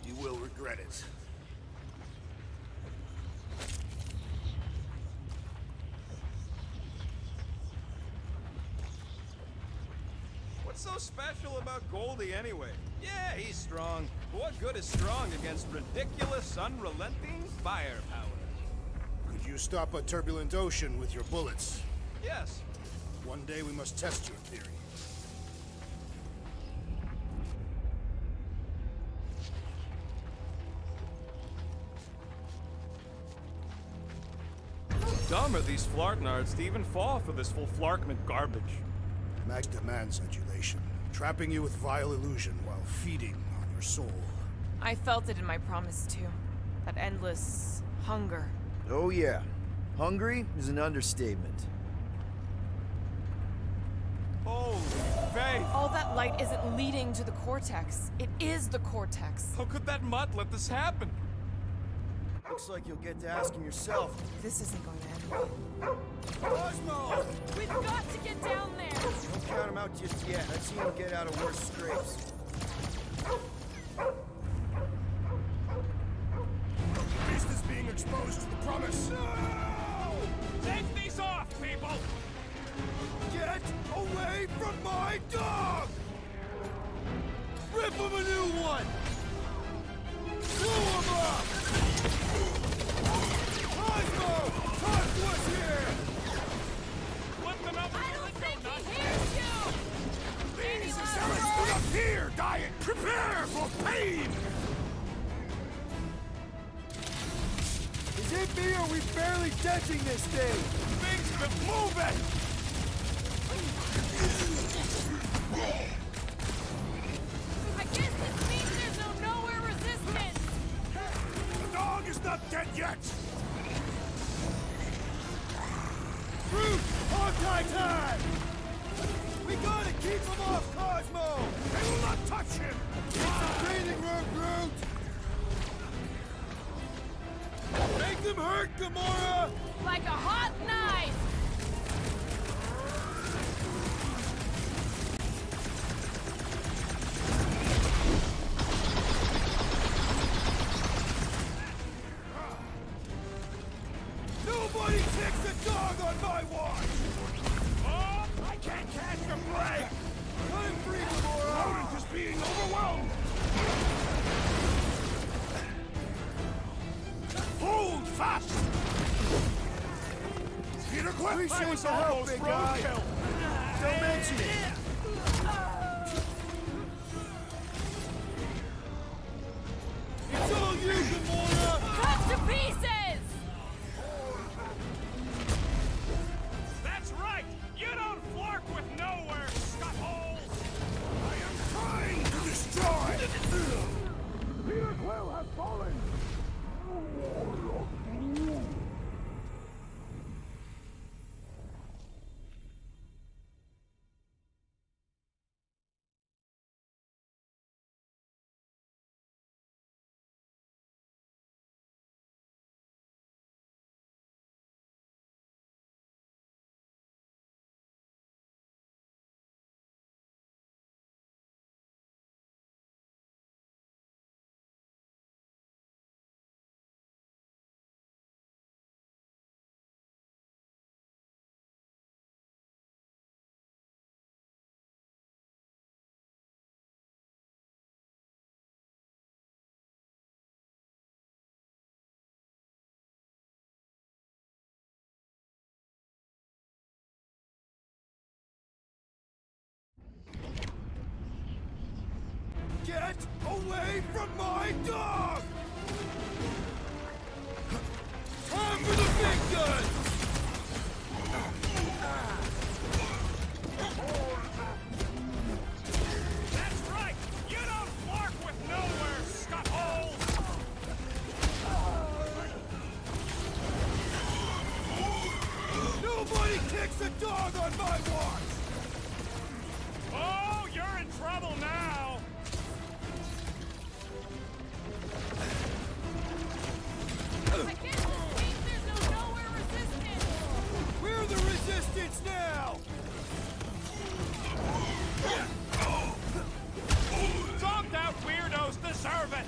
You will regret it. What's so special about Goldie anyway? Yeah, he's strong. But what good is strong against ridiculous, unrelenting firepower? Could you stop a turbulent ocean with your bullets? Yes. One day we must test your theory. How dumb are these flartnards to even fall for this full flarkment garbage? Mag demands adulation, trapping you with vile illusion while feeding on your soul. I felt it in my promise too. That endless hunger. Oh yeah. Hungry is an understatement. Holy faith! All that light isn't leading to the cortex. It is the cortex. How could that mutt let this happen? Looks like you'll get to ask him yourself. This isn't going to end well. Cosmo! We've got to get down there! Don't count him out just yet. I've seen him get out of worse scrapes. The beast is being exposed to the promise. No! Take these off, people! Get away from my dog! Rip him a new one! Blew him up! Cosmo! Talk to us here! Flip them out! I don't think he hears you! Any last Stood up here, Diet! Prepare for pain! Is it me or are we barely dentting this thing? Things been moving! I guess this means there's no nowhere resistance! The dog is not dead yet! Groot! Hawkeye time! We gotta keep him off Cosmo! They will not touch him! It's a breathing room, Groot! Make them hurt, Gamora! Like a hot knife! Nobody takes a dog on my watch! Oh, I can't catch a break! Cut him free, Gamora! Rodent is being overwhelmed! Hold fast! Peter Quill! Appreciate the help, big guy! Don't mention it! It's all you, Gamora! Cut to pieces! Get away from my dog! Time for the big gun! That's right! You don't flark with nowhere, scuttholes! Nobody kicks a dog on my watch! Oh, you're in trouble now! I guess this means there's no nowhere resistance! We're the resistance now! Zonked out weirdos deserve it!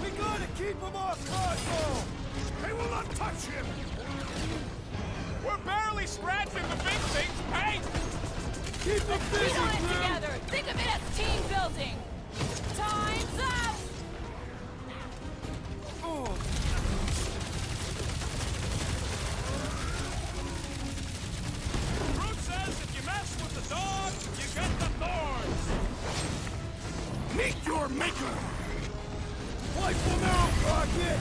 We gotta keep him off Cosmo! They will not touch him! We're barely scratching the big thing's paint! Keep him Beat busy, on it Grim! together! Think of it as team building! Time's up! Root says if you mess with the dog, you get the thorns! Meet your maker! Wipe him out, Rocket!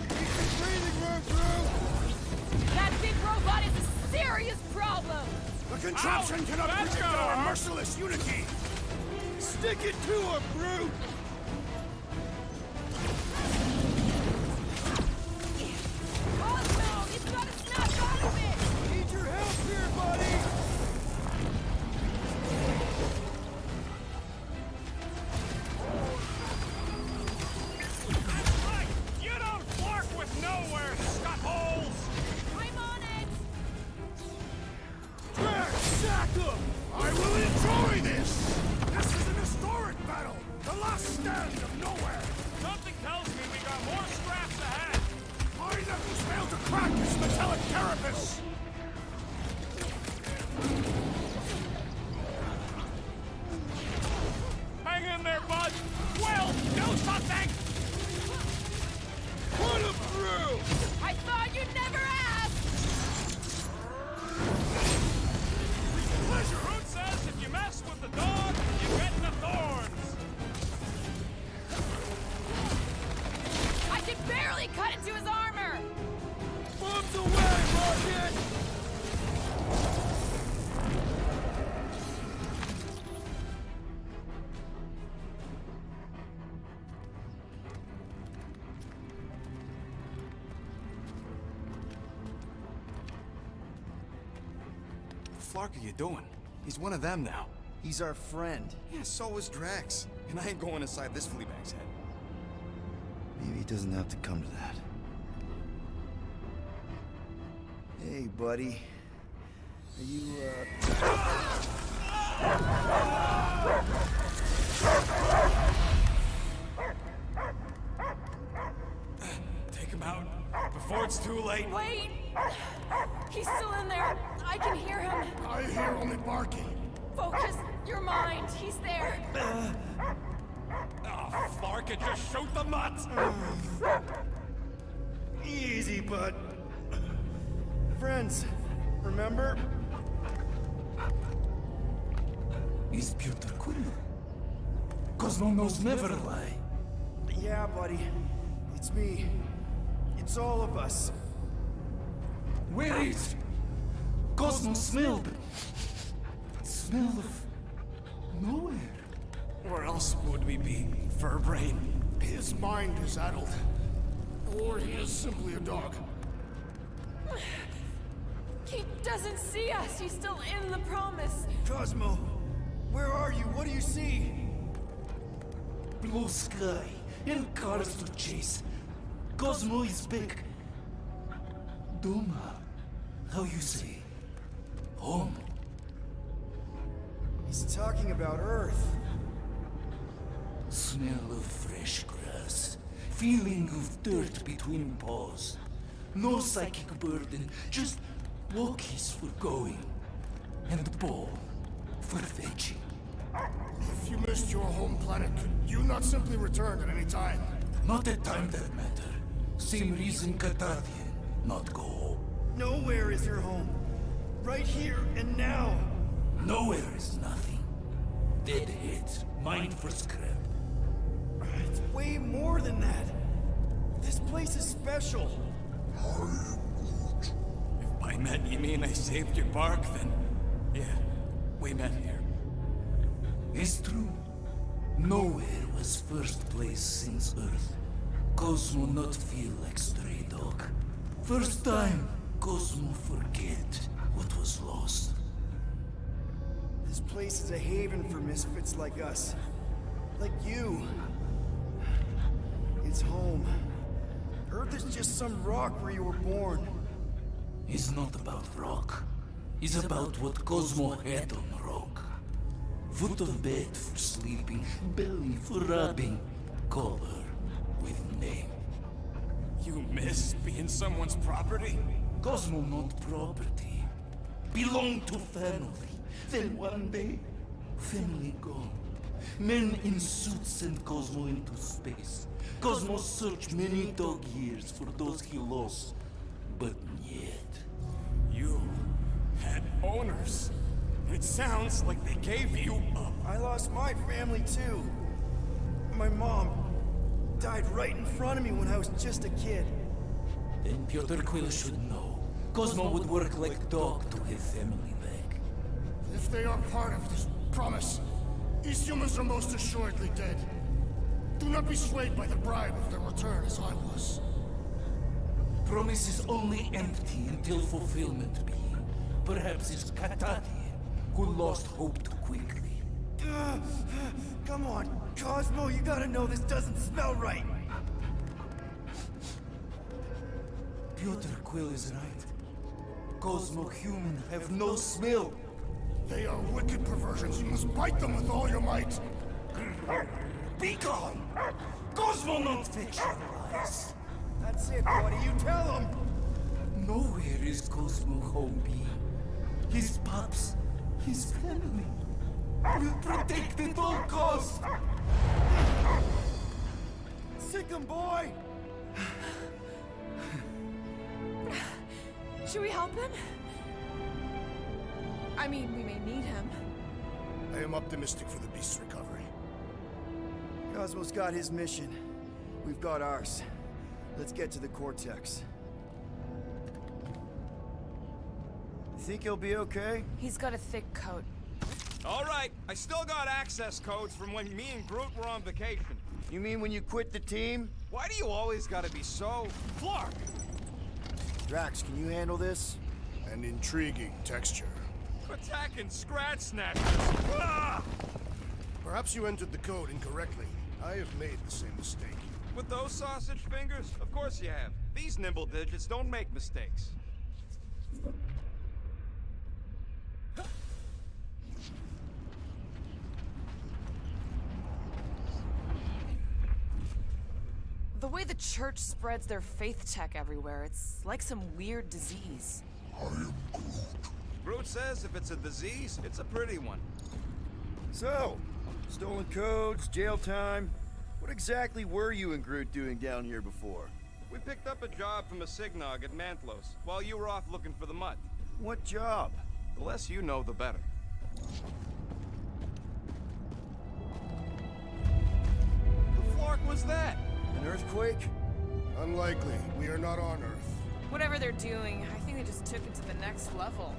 Keep his breathing room through! That big robot is a serious problem! The contraption cannot That's predict gonna our hurt. merciless unity! Stick it to him, brute! Cosmo, you've got to snap out of it! Need your help here, buddy! That's right! You don't flark with nowhere, scuttholes! I'm on it! Drax, sack him! I will enjoy this! This is an historic battle! The last stand of nowhere! Something tells me we got more scraps ahead! My knuckles failed to crack this metallic carapace! Hang in there, bud! Will, do something! Put him through! I thought you'd never ask! Pleasure Root says if you mess with the dog, you get the thorns! I can barely cut into his armor! Bombs away, Rocket! What the flark are you doing? He's one of them now. He's our friend. Yeah, so is Drax. And I ain't going inside this fleabag's head. Maybe it doesn't have to come to that. Hey, buddy. Are you, Take him out before it's too late. Wait! He's still in there. I can hear him. I hear only barking. Focus your mind. He's there. Oh, flark it, just shoot the mutts! easy, bud. Friends, remember? Is Peter cool? Cosmo knows never lie. Yeah, buddy. It's me. It's all of us. Where is Cosmo smelled? Smell of nowhere. Where else would we be, Furbrain? His mind is addled. Or he is simply a dog. He doesn't see us. He's still in the promise. Cosmo, where are you? What do you see? Blue sky and cars to chase. Cosmo is back. Doma, how you say? Home. He's talking about Earth. Smell of fresh grass. Feeling of dirt between paws. No psychic burden, just walkies for going. And the ball for fetching. If you missed your home planet, could you not simply return at any time? Not a time that matter. Same reason Catastrophic not go home. Nowhere is your home. Right here and now. Nowhere is nothing. Deadheads, mined for scrap. It's way more than that. This place is special. If by met you mean I saved your bark, then yeah, we met here. It's true. Nowhere was first place since Earth. Cosmo not feel like stray dog. First time, Cosmo forget what was lost. This place is a haven for misfits like us. Like you. It's home. Earth is just some rock where you were born. It's not about rock. It's about what Cosmo had on rock. Foot of bed for sleeping, belly for rubbing. Call her with name. You miss being someone's property? Cosmo not property. Belong to family. Then one day, family gone. Men in suits send Cosmo into space. Cosmo searched many dog years for those he lost. But yet... You had owners. It sounds like they gave you up. I lost my family too. My mom died right in front of me when I was just a kid. Then Piotr Quill should know. Cosmo would work like dog to have family back. If they are part of this promise, these humans are most assuredly dead. Do not be swayed by the bribe of their return as I was. Promise is only empty until fulfillment be. Perhaps it's Katati who lost hope too quickly. Come on, Cosmo, you gotta know this doesn't smell right. Piotr Quill is right. Cosmo human have no smell. They are wicked perversions. You must bite them with all your might. Be gone! Cosmo not fictionalized. That's it, buddy, you tell him. Nowhere is Cosmo home be. His pups, his family. Will protect at all costs. Sick him, boy! Should we help him? I mean, we may need him. I am optimistic for the beast's recovery. Cosmo's got his mission. We've got ours. Let's get to the Cortex. You think he'll be okay? He's got a thick coat. All right, I still got access codes from when me and Groot were on vacation. You mean when you quit the team? Why do you always gotta be so... Flark! Drax, can you handle this? An intriguing texture. Attacking Scratch Snatchers! Ah! Perhaps you entered the code incorrectly. I have made the same mistake. With those sausage fingers? Of course you have. These nimble digits don't make mistakes. The way the church spreads their faith tech everywhere, it's like some weird disease. I am Groot. Groot says if it's a disease, it's a pretty one. So, stolen codes, jail time. What exactly were you and Groot doing down here before? We picked up a job from a Signog at Mantlos, while you were off looking for the mutt. What job? The less you know, the better. The flark was that? An earthquake? Unlikely. We are not on Earth. Whatever they're doing, I think they just took it to the next level.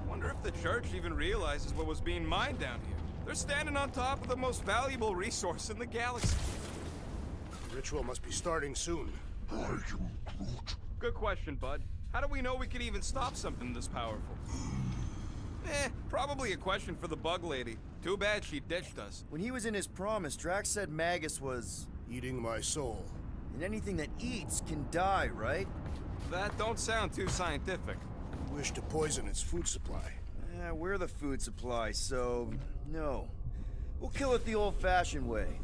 Wonder if the church even realizes what was being mined down here. They're standing on top of the most valuable resource in the galaxy. The ritual must be starting soon. I am Groot. Good question, bud. How do we know we could even stop something this powerful? Probably a question for the bug lady. Too bad she ditched us. When he was in his promise, Drax said Magus was... Eating my soul. And anything that eats can die, right? That don't sound too scientific. You wish to poison its food supply. We're the food supply, so... no. We'll kill it the old-fashioned way.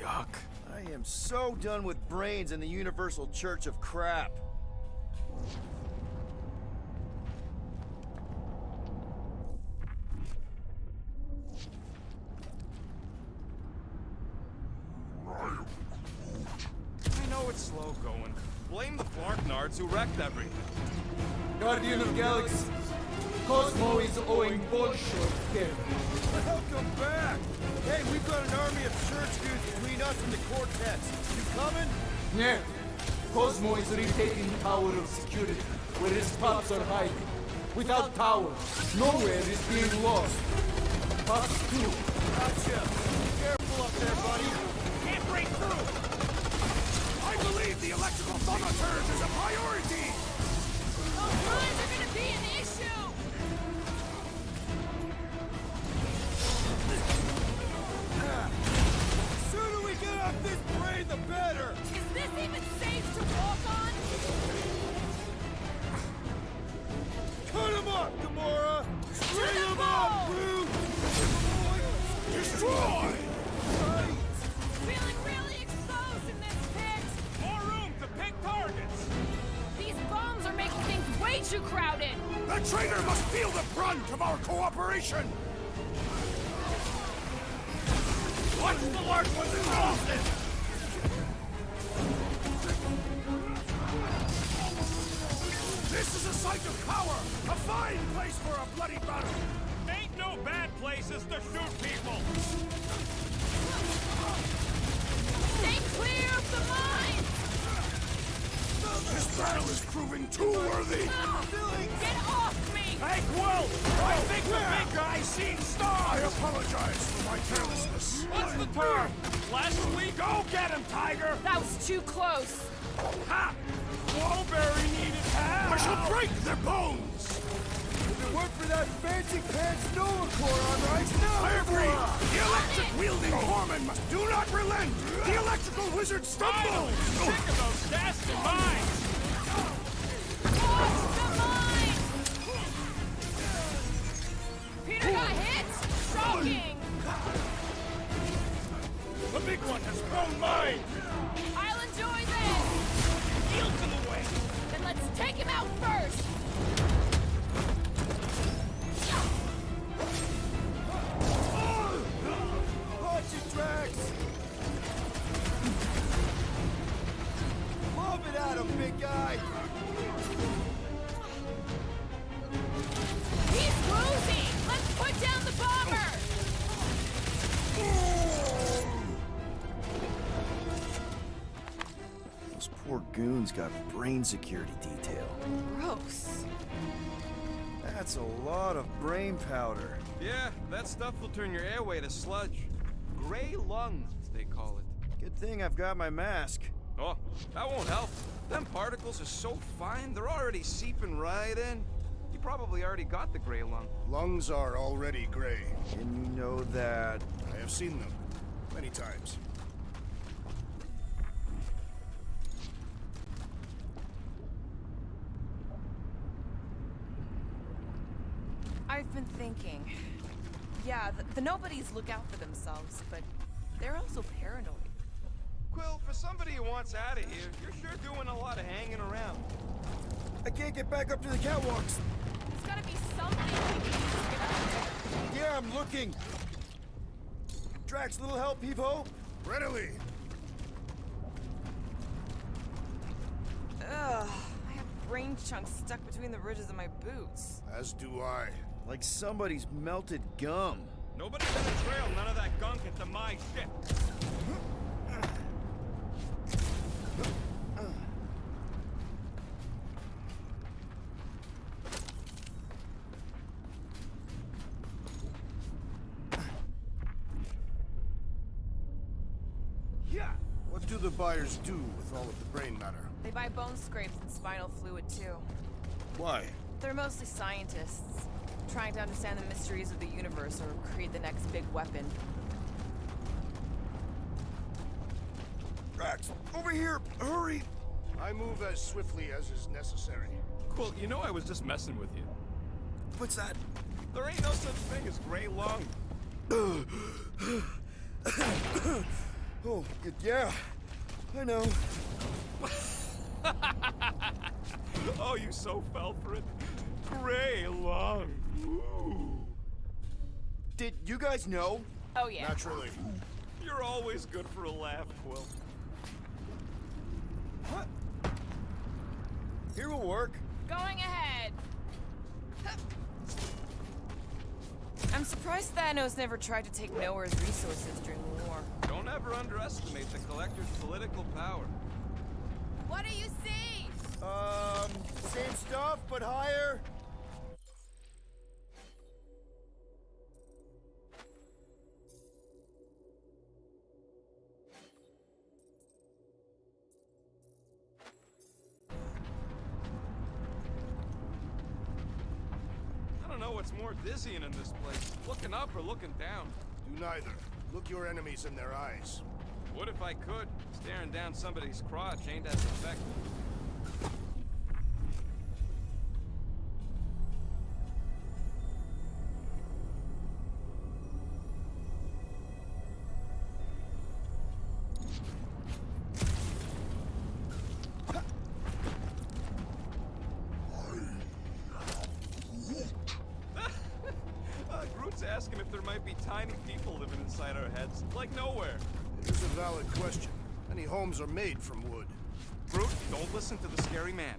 Yuck. I am so done with brains and the Universal Church of Crap. I know it's slow going. Blame the Flarknards who wrecked everything. Guardian of Galaxy, Cosmo is owing bullshit here. Welcome back! Hey, we've got an army of church dudes between us and the Cortex. You coming? Yeah, Cosmo is retaking Tower of Security, where his pups are hiding. Without Tower, nowhere is being lost. Pups too. Gotcha. Careful up there, buddy. Can't break through! I believe the electrical thaumaturge is a priority! Those lines are gonna be an issue! The sooner we get off this brain, the better! Is this even safe to walk on? Cut him up, Gamora! String him up, Groot! Destroy! Feeling really exposed in this pit! More room to pick targets! These bombs are making things way too crowded! The traitor must feel the brunt of our cooperation! Watch the large ones exhausted! This is a site of power! A fine place for a bloody battle! Ain't no bad places to shoot people! Stay clear of the mines! This battle is proving too worthy! Get off me! Hey, Quill! I think the big guy's seen stars! I apologize for my carelessness. What's the term? Last week? Go get him, Tiger! That was too close! Ha! Wallberry needed help! I shall break their bones! If it weren't for that fancy pants Nova Corps armor, I still I agree! The electric-wielding Corpsman must do not relent! The electrical wizard stumbles! Sick of those dastard mines! Watch the mines! Peter got hit? Shocking! The big one has thrown mine! I'll enjoy this! Yield to the way! Then let's take him out first! Watch it, Drax! Lob it at him, big guy! He's losing! Let's put down the bomber! Those poor goons got brain security detail. Gross. That's a lot of brain powder. Yeah, that stuff will turn your airway to sludge. Gray lungs, they call it. Good thing I've got my mask. Oh, that won't help. Them particles are so fine, they're already seeping right in. You probably already got the gray lung. Lungs are already gray. And you know that... I have seen them many times. I've been thinking. Yeah, the nobodies look out for themselves, but they're also paranoid. Quill, for somebody who wants out of here, you're sure doing a lot of hanging around. I can't get back up to the catwalks. There's gotta be something we can use to get out there. Yeah, I'm looking. Drax, little help, Peepo? Readily! Ugh, I have brain chunks stuck between the ridges of my boots. As do I. Like somebody's melted gum. Nobody's gonna trail none of that gunk into my ship. Yeah! What do the buyers do with all of the brain matter? They buy bone scrapes and spinal fluid, too. Why? They're mostly scientists, trying to understand the mysteries of the universe or create the next big weapon. Drax, over here! Hurry! I move as swiftly as is necessary. Quill, you know I was just messing with you. What's that? There ain't no such thing as gray lung. Oh, yeah. I know. Oh, you so fell for it. Hooray, long. Ooh. Did you guys know? Oh, yeah. Naturally. You're always good for a laugh, Quill. Here will work. Going ahead. I'm surprised Thanos never tried to take Nowhere's resources during the war. Don't ever underestimate the Collector's political power. What do you see? Same stuff, but higher. I don't know what's more dizzying in this place, looking up or looking down. Do neither. Look your enemies in their eyes. What if I could? Staring down somebody's crotch ain't as effective. Groot's asking if there might be tiny people living inside our heads, like Nowhere. It is a valid question. Many homes are made from wood. Groot, don't listen to the scary man.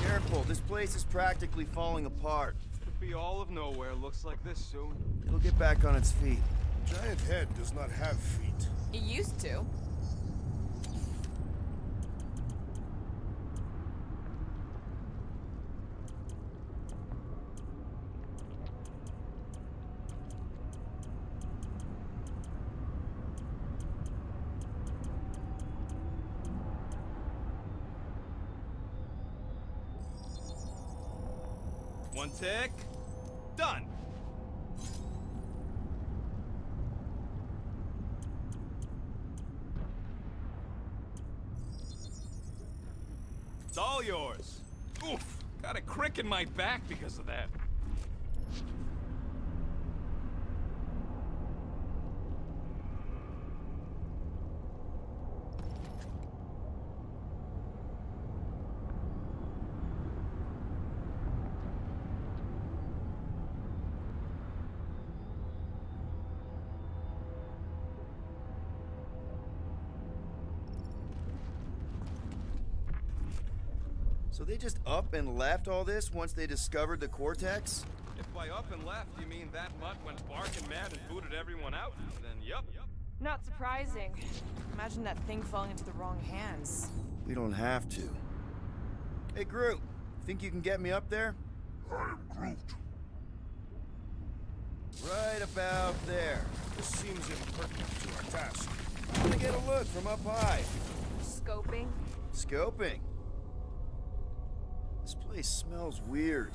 Careful, this place is practically falling apart. Could be all of Nowhere looks like this soon. It'll get back on its feet. Giant head does not have feet. It used to. One tick. Done. It's all yours. Oof. Got a crick in my back because of that. So they just up and left all this once they discovered the Cortex? If by up and left you mean that mutt went barking mad and booted everyone out, then yup. Not surprising. Imagine that thing falling into the wrong hands. We don't have to. Hey, Groot, think you can get me up there? I am Groot. Right about there. This seems impertinent to our task. I want to get a look from up high. Scoping? Scoping. This place smells weird.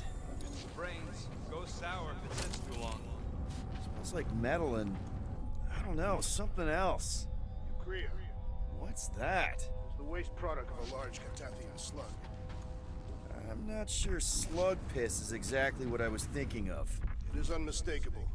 Brains go sour if it sits too long. Smells like metal and, I don't know, something else. Urea. What's that? It's the waste product of a large Catathian slug. I'm not sure slug piss is exactly what I was thinking of. It is unmistakable.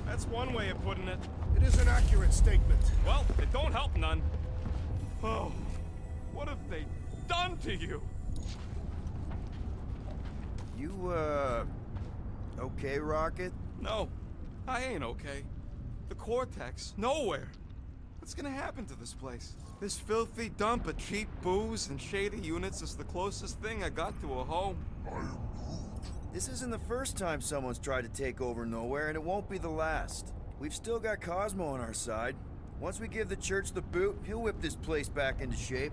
That's one way of putting it. It is an accurate statement. Well, it don't help none. Oh, what have they done to you? You, okay, Rocket? No, I ain't okay. The Cortex, Nowhere. What's gonna happen to this place? This filthy dump of cheap booze and shady units is the closest thing I got to a home. This isn't the first time someone's tried to take over Nowhere, and it won't be the last. We've still got Cosmo on our side. Once we give the church the boot, he'll whip this place back into shape.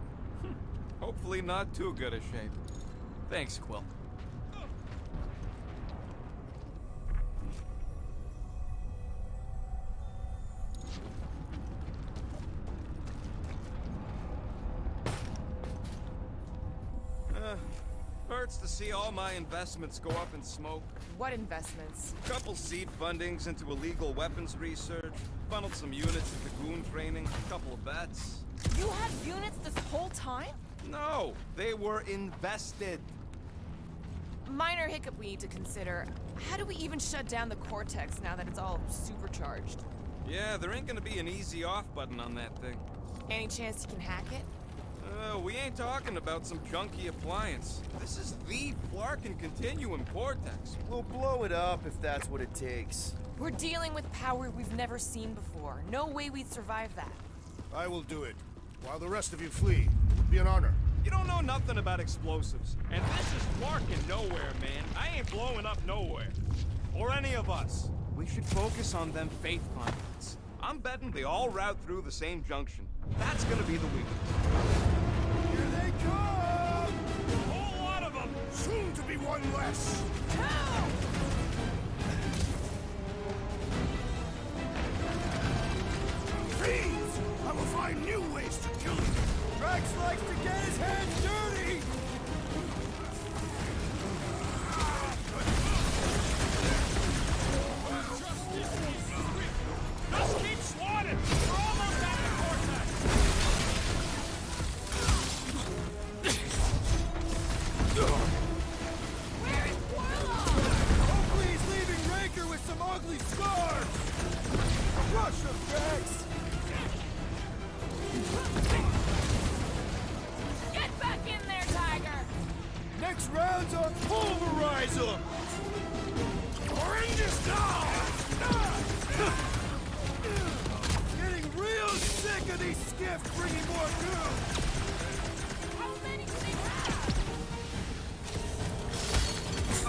Hopefully not too good a shape. Thanks, Quill. hurts to see all my investments go up in smoke. What investments? Couple seed fundings into illegal weapons research, funneled some units into goon training, couple of bets. You had units this whole time? No, they were invested. Minor hiccup we need to consider. How do we even shut down the Cortex now that it's all supercharged? Yeah, there ain't gonna be an easy off button on that thing. Any chance you can hack it? We ain't talking about some junky appliance. This is the Flarkin Continuum Cortex. We'll blow it up if that's what it takes. We're dealing with power we've never seen before. No way we'd survive that. I will do it. While the rest of you flee, it would be an honor. You don't know nothing about explosives. And this is Flarkin nowhere, man. I ain't blowing up nowhere. Or any of us. We should focus on them faith conduits. I'm betting they all route through the same junction. That's gonna be the weakness. Here they come! A whole lot of them! Soon to be one less! Fiends! I will find new ways to kill you! Drax likes to get his hands dirty! Just keep swatting! We're almost out of the Cortex! Where is Warlock? Hopefully he's leaving Raker with some ugly scars! Crush him, Drax! Get back in there, Tiger! Next round's on pulverize him! Horrendous now! Getting real sick of these skiffs bringing more goons! How many do they have? The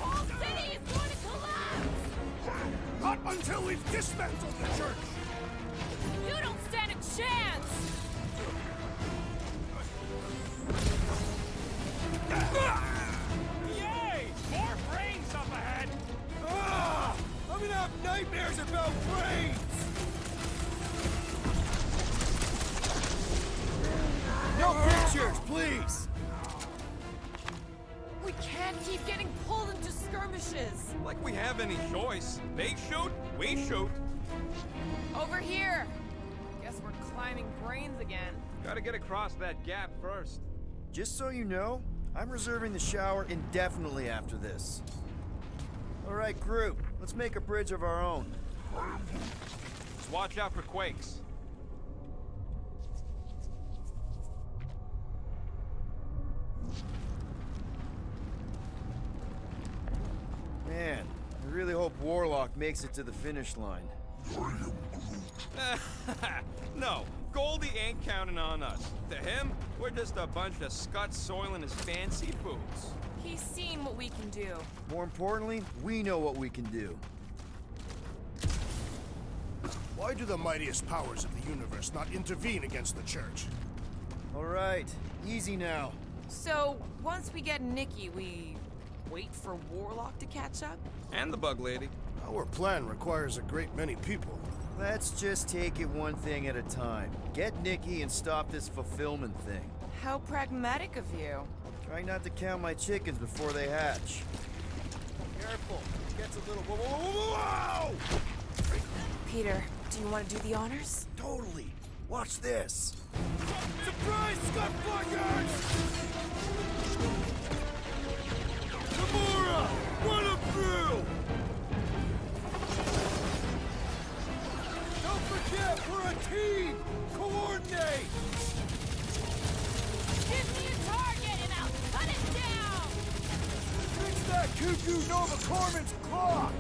whole city is going to collapse! Not until we've dismantled the church! You don't stand a chance! Yay! More brains up ahead! Ah! I'm gonna have nightmares about brains! No pictures, please! We can't keep getting pulled into skirmishes. Like we have any choice. They shoot, we shoot. Over here. Guess we're climbing brains again. Gotta get across that gap first. Just so you know, I'm reserving the shower indefinitely after this. Alright, group, let's make a bridge of our own. Just watch out for quakes. Man, I really hope Warlock makes it to the finish line. No, Goldie ain't counting on us. To him, we're just a bunch of scuts soiling his fancy boots. He's seen what we can do. More importantly, we know what we can do. Why do the mightiest powers of the universe not intervene against the church? Alright, easy now. So, once we get Nikki, we wait for Warlock to catch up? And the bug lady. Our plan requires a great many people. Let's just take it one thing at a time. Get Nikki and stop this fulfillment thing. How pragmatic of you. Try not to count my chickens before they hatch. Careful, it gets a little... Whoa, whoa, whoa, whoa! Peter, do you want to do the honors? Totally. Watch this. Surprise, Scott Fuckers! Gamora! Run him through! Don't forget, we're a team! Coordinate! Give me a target and I'll cut it down! Fix that cuckoo Nova Corman's clock!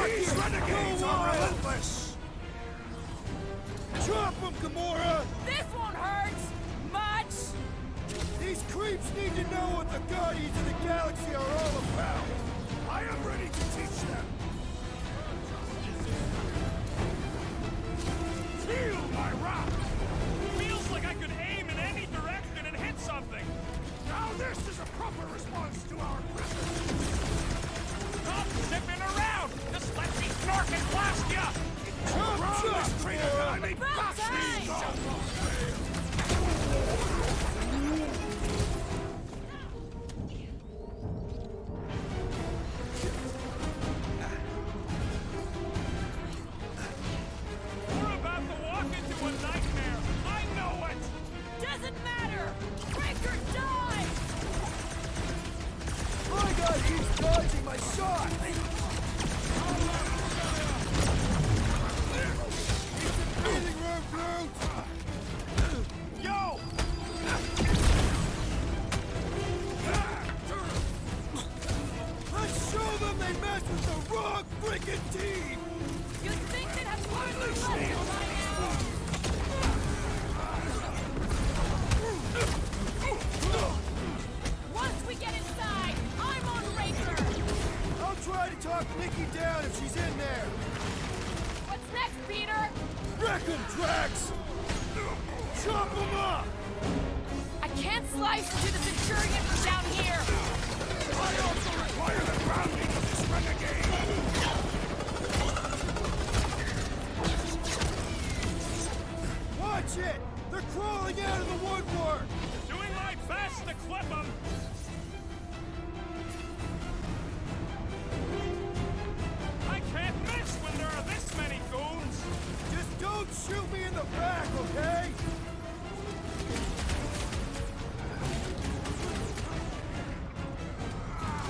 These renegades are relentless! Drop him, Gamora! This won't hurt much! These creeps need to know what the Guardians of the Galaxy are all about! I am ready to teach them! Feel my wrath! Feels like I could aim in any direction and hit something! Now this is a proper response to our presence! Stop zipping around! Just let me snark and blast ya! Round this traitor that I may About bash these time! dogs! freaking team! You'd think they'd have hardly left it by now! Once we get inside, I'm on Raker! I'll try to talk Nikki down if she's in there! What's next, Peter? Wreck 'em, Drax! Chop 'em up! I can't slice into the Centurion from down here! I also require the grounding of this renegade! Watch it! They're crawling out of the woodwork! Doing my best to clip them! I can't miss when there are this many goons! Just don't shoot me in the back, okay?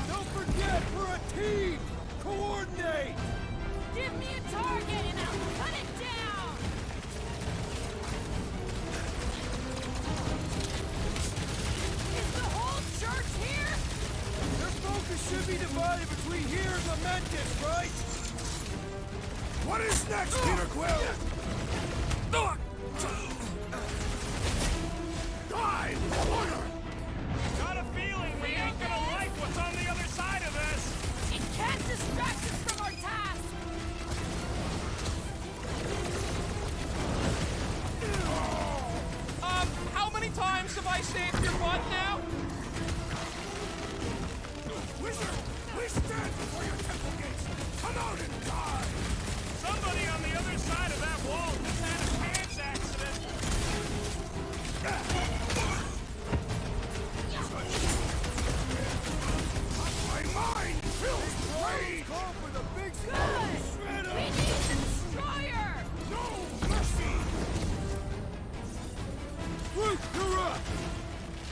Don't forget, we're a team! Coordinate! Give me a target and I'll cut it down! Is the whole church here? Their focus should be divided between here and Lamentus, right? What is next, Peter Quill? Dive! Order! Got a feeling we ain't gonna like what's on the other side of this! It can't distract us from our task! How many times have I saved your butt now? Wizard! We stand before your temple gates! Come out and die! Somebody on the other side of that wall just had a pants accident. My mind fills with rage! Call for the big Good! shredder! We need the destroyer! No mercy! Root, you're up!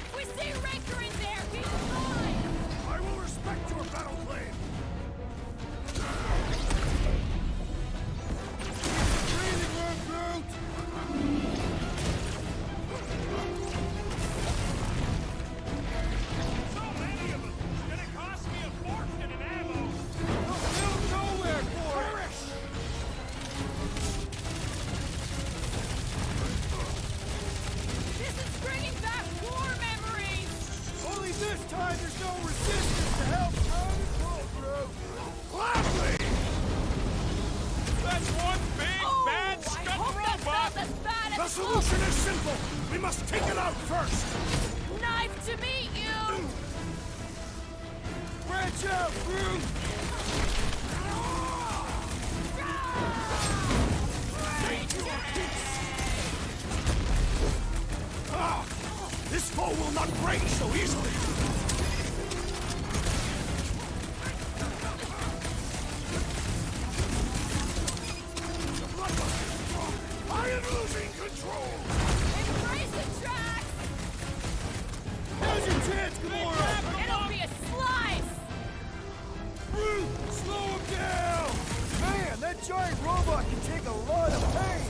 If we see Raker in there, he's mine! I will respect your battle claim! Breathing room, Groot! So many of them. It's gonna cost me a fortune in ammo. They'll build nowhere for it! This is bringing back war memories! Only this time there's no resistance to help pull through! Gladly! That's one big Oh, bad I scut hope that's robot. not as bad The as solution is simple! We must take it out first! Knife to meet you! Branch out, Groot! Ah! This foe will not break so easily! The bloodlust is strong! I am losing control! Embrace the tracks! Now's your chance, Gamora! It'll be a slice! Groot, slow him down! Man, that giant robot can take a lot of pain!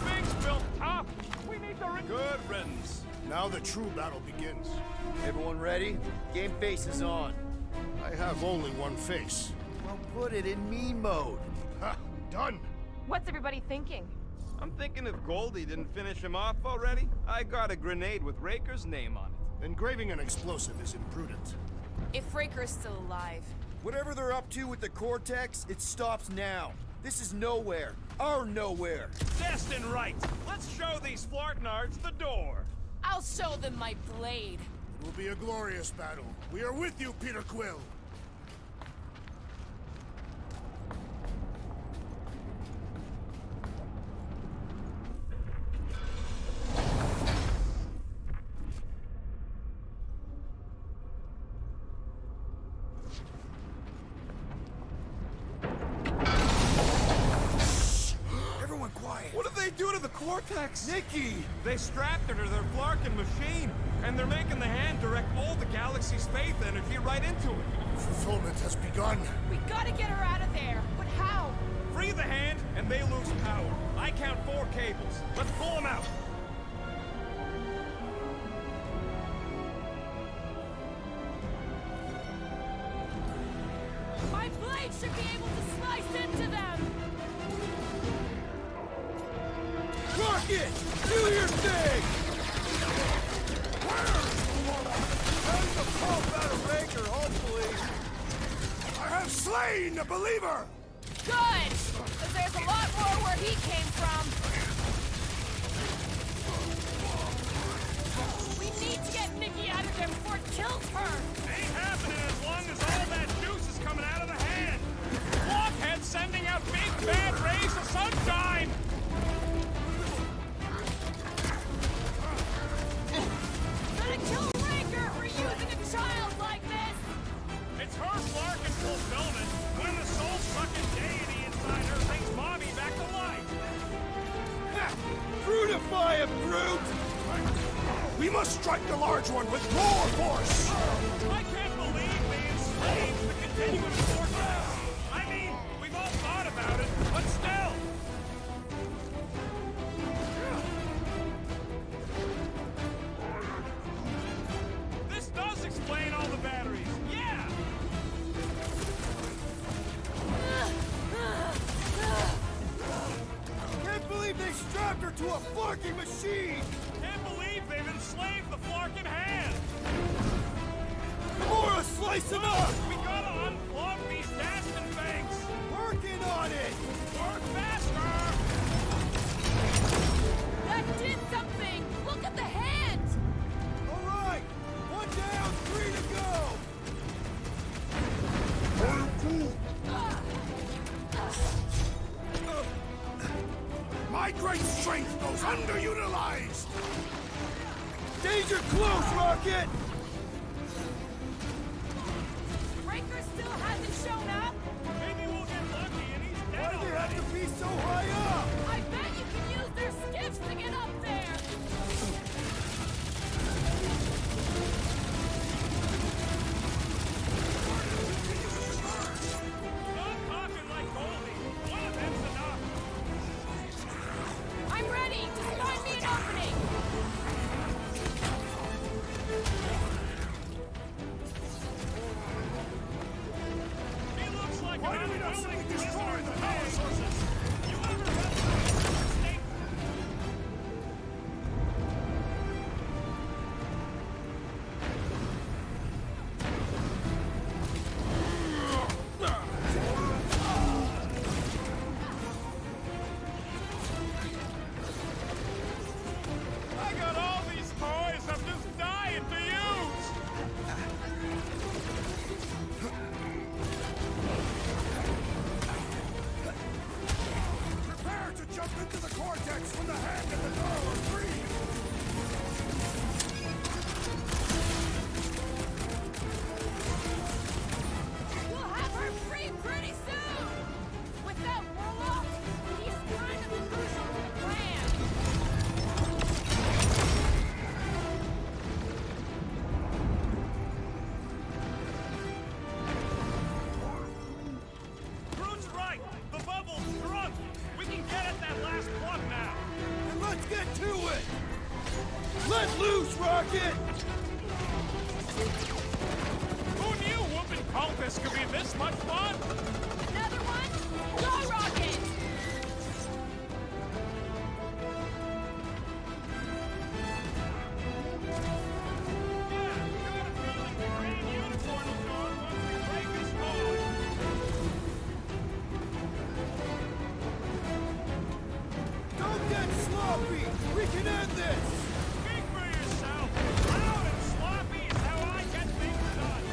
Things built tough. We need the good riddance. Now the true battle begins. Everyone ready? Game face is on. I have only one face. Well, put it in me mode. Ha! Done! What's everybody thinking? I'm thinking if Goldie didn't finish him off already, I got a grenade with Raker's name on it. Engraving an explosive is imprudent. If Raker's still alive. Whatever they're up to with the Cortex, it stops now. This is nowhere. Our nowhere. Destined right. Let's show these Flartnards the door. I'll show them my blade. It will be a glorious battle. We are with you, Peter Quill. Everyone quiet. What did they do to the Cortex? Nikki! They strapped her to their Flarkin machine, and they're making the hand direct all the galaxy's faith energy right into it. Fulfillment has begun. We gotta get her out of there. But how? Free the hand, and they lose power. I count 4 cables. Let's pull them out. My blade should be able to slice into Rocket! Do your thing! Time to pump out a raker, hopefully. I have slain the believer! Good! Because there's a lot more where he came from. We need to get Nikki out of there before it kills her! Ain't happening as long as all that juice is coming out of the hand. Blockhead's sending out big bad rays of sunshine! Gonna kill Raker for using a child like this! It's her Flarkin fulfillment when the soul-sucking deity inside her brings Mommy back to life. Fruitify him, brute! We must strike the large one with more force! I can't believe they enslaved the continuous vortex. I mean, we've all thought about it, but still. This does explain all the batteries. Yeah. Can't believe they strapped her to a fucking machine! Can't believe they've enslaved the Flarkin hand. Laura, slice him up! We gotta unplug these Daston things. Working on it! Work faster. That did something! Look at the hand! All right! One down, 3 to go! My great strength goes underutilized! Danger close, Rocket! Raker still hasn't shown up? Maybe we'll get lucky and he's Why dead do they have already. to be so high up? I bet you can use their skiffs to get up there! Stop talking like Goldie. One of them's enough. I'm ready! Just find me an opening! He looks like Why an do we not unwilling simply destroy prisoner the to power me. sources? You ever read the state? I got all these toys I'm just dying to use. Prepare to jump into the cortex when the hand and the girl are free! We'll have her free pretty soon! With that warlock, he's kind of crucial to the plan! Groot's right. The bubble's shrunk. We can get at that last plug now. Then let's get to it! Let loose, Rocket! Who knew whooping cultists could be this much fun? Another one? Go, Rocket! Yeah, got a feeling the green unicorn will go on once we break this code. Don't get sloppy! We can end this! Speak for yourself. Loud and sloppy is how I get things done.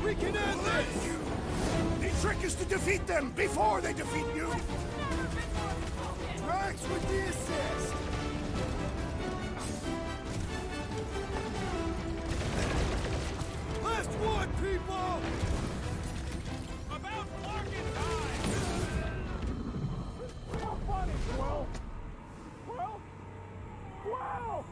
We can end this! The trick is to defeat them before they defeat you! Drax with the assist! Last one, people! About Larkin time! How funny, Quill! Quill? Quill!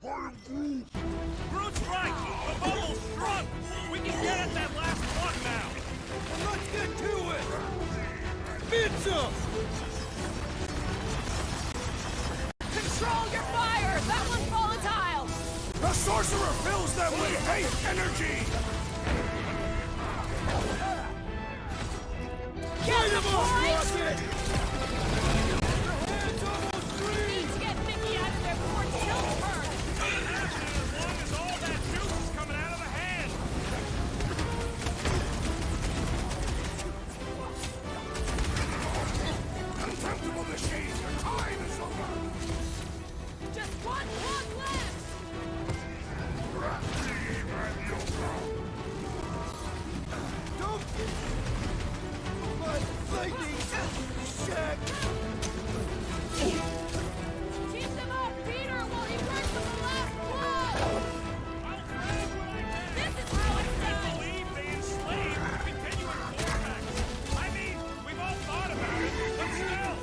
Groot's right! The bubble's struck! We can get at that last one now! Let's get to it! Mitchell! Control your fire! That one's volatile! The sorcerer fills them with hate energy! Get the point! Hands almost free! Need to get Mickey out of there before Tilt turns! As long as all that juice is coming out of the hand! Contemptible machine, your time is over! Just one plug left! Don't... My lightning... Shack! Keep them up, Peter, while he works on the last blow! This is how it's done! Believe they enslaved continuing Vortex! I mean, we've all thought about it, but still!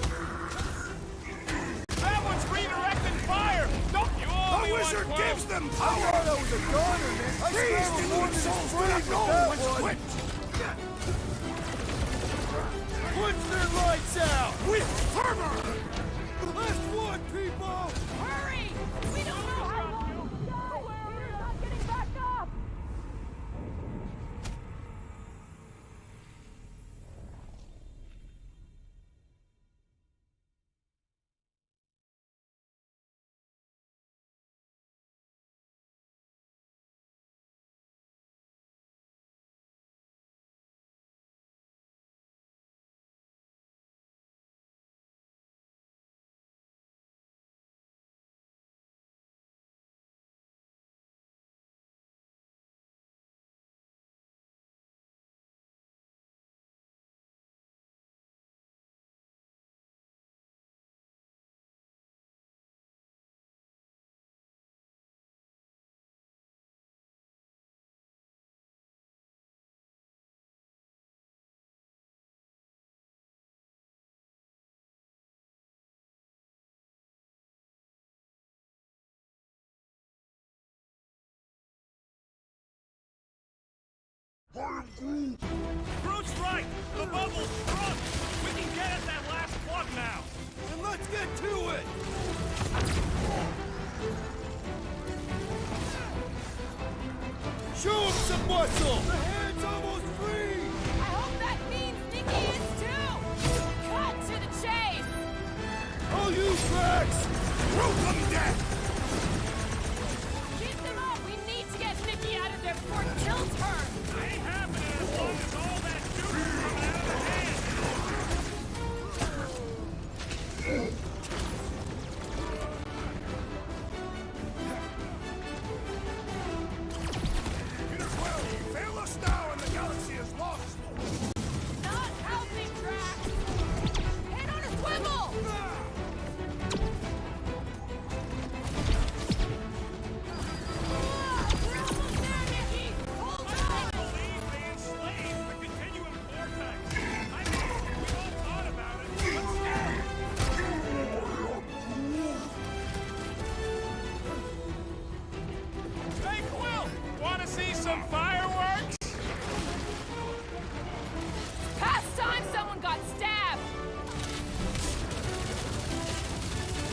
That one's redirecting fire! Don't you all The wizard gives them power! I was a goner, man. These demon souls do not know what's quit! Punch their lights out! With fervor! Last one, people! Hurry! We don't know how long to go! Peter's not getting back up! Groot's right! The bubble's struck! We can get at that last plug now! And let's get to it! Show him some muscle! The hand's almost free! I hope that means Nikki is too! Cut to the chase! I'll use Drax! Root them dead! Keep them up! We need to get Nikki out of there before Tilt turns! Ain't happening as long as all that juice is coming out of the hand! Peter Quill, fail us now and the galaxy is lost! Not helping, Drax! Hit on a swivel!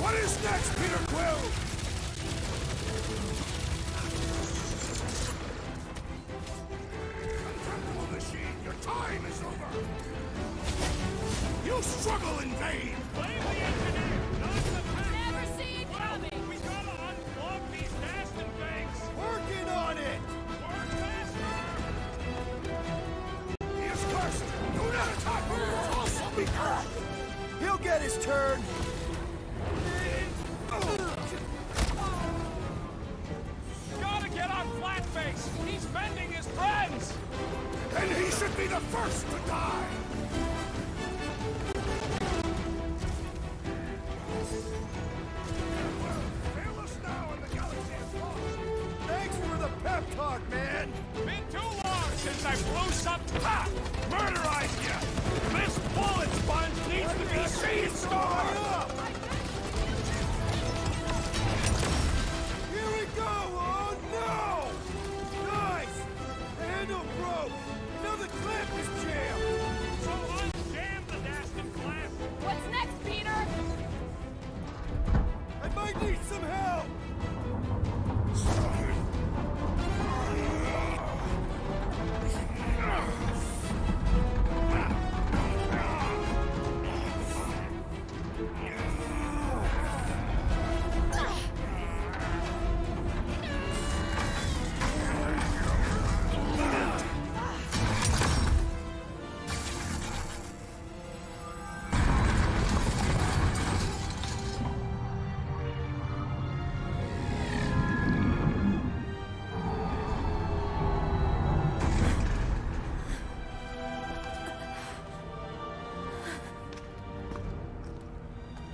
What is next, Peter Quill? Contemptible machine, your time is over! You struggle in vain! Blame the engineer, not the man. Never see it coming! We gotta unclog these Daston banks. Working on it! Work faster. He is cursed! Do not attack him! He will also be cursed! He'll get his turn! Gotta get on Flatface. He's bending his friends. And he should be the first to die! Fail us now and the galaxy is lost! Thanks for the pep talk, man! Been too long since I blew something. Ha! Murderized you. This bullet sponge needs to be seized on. Here we go! Oh no! Nice! The handle broke! Now the clamp is jammed! So unjam the Daston clamp. What's next, Peter? I might need some help!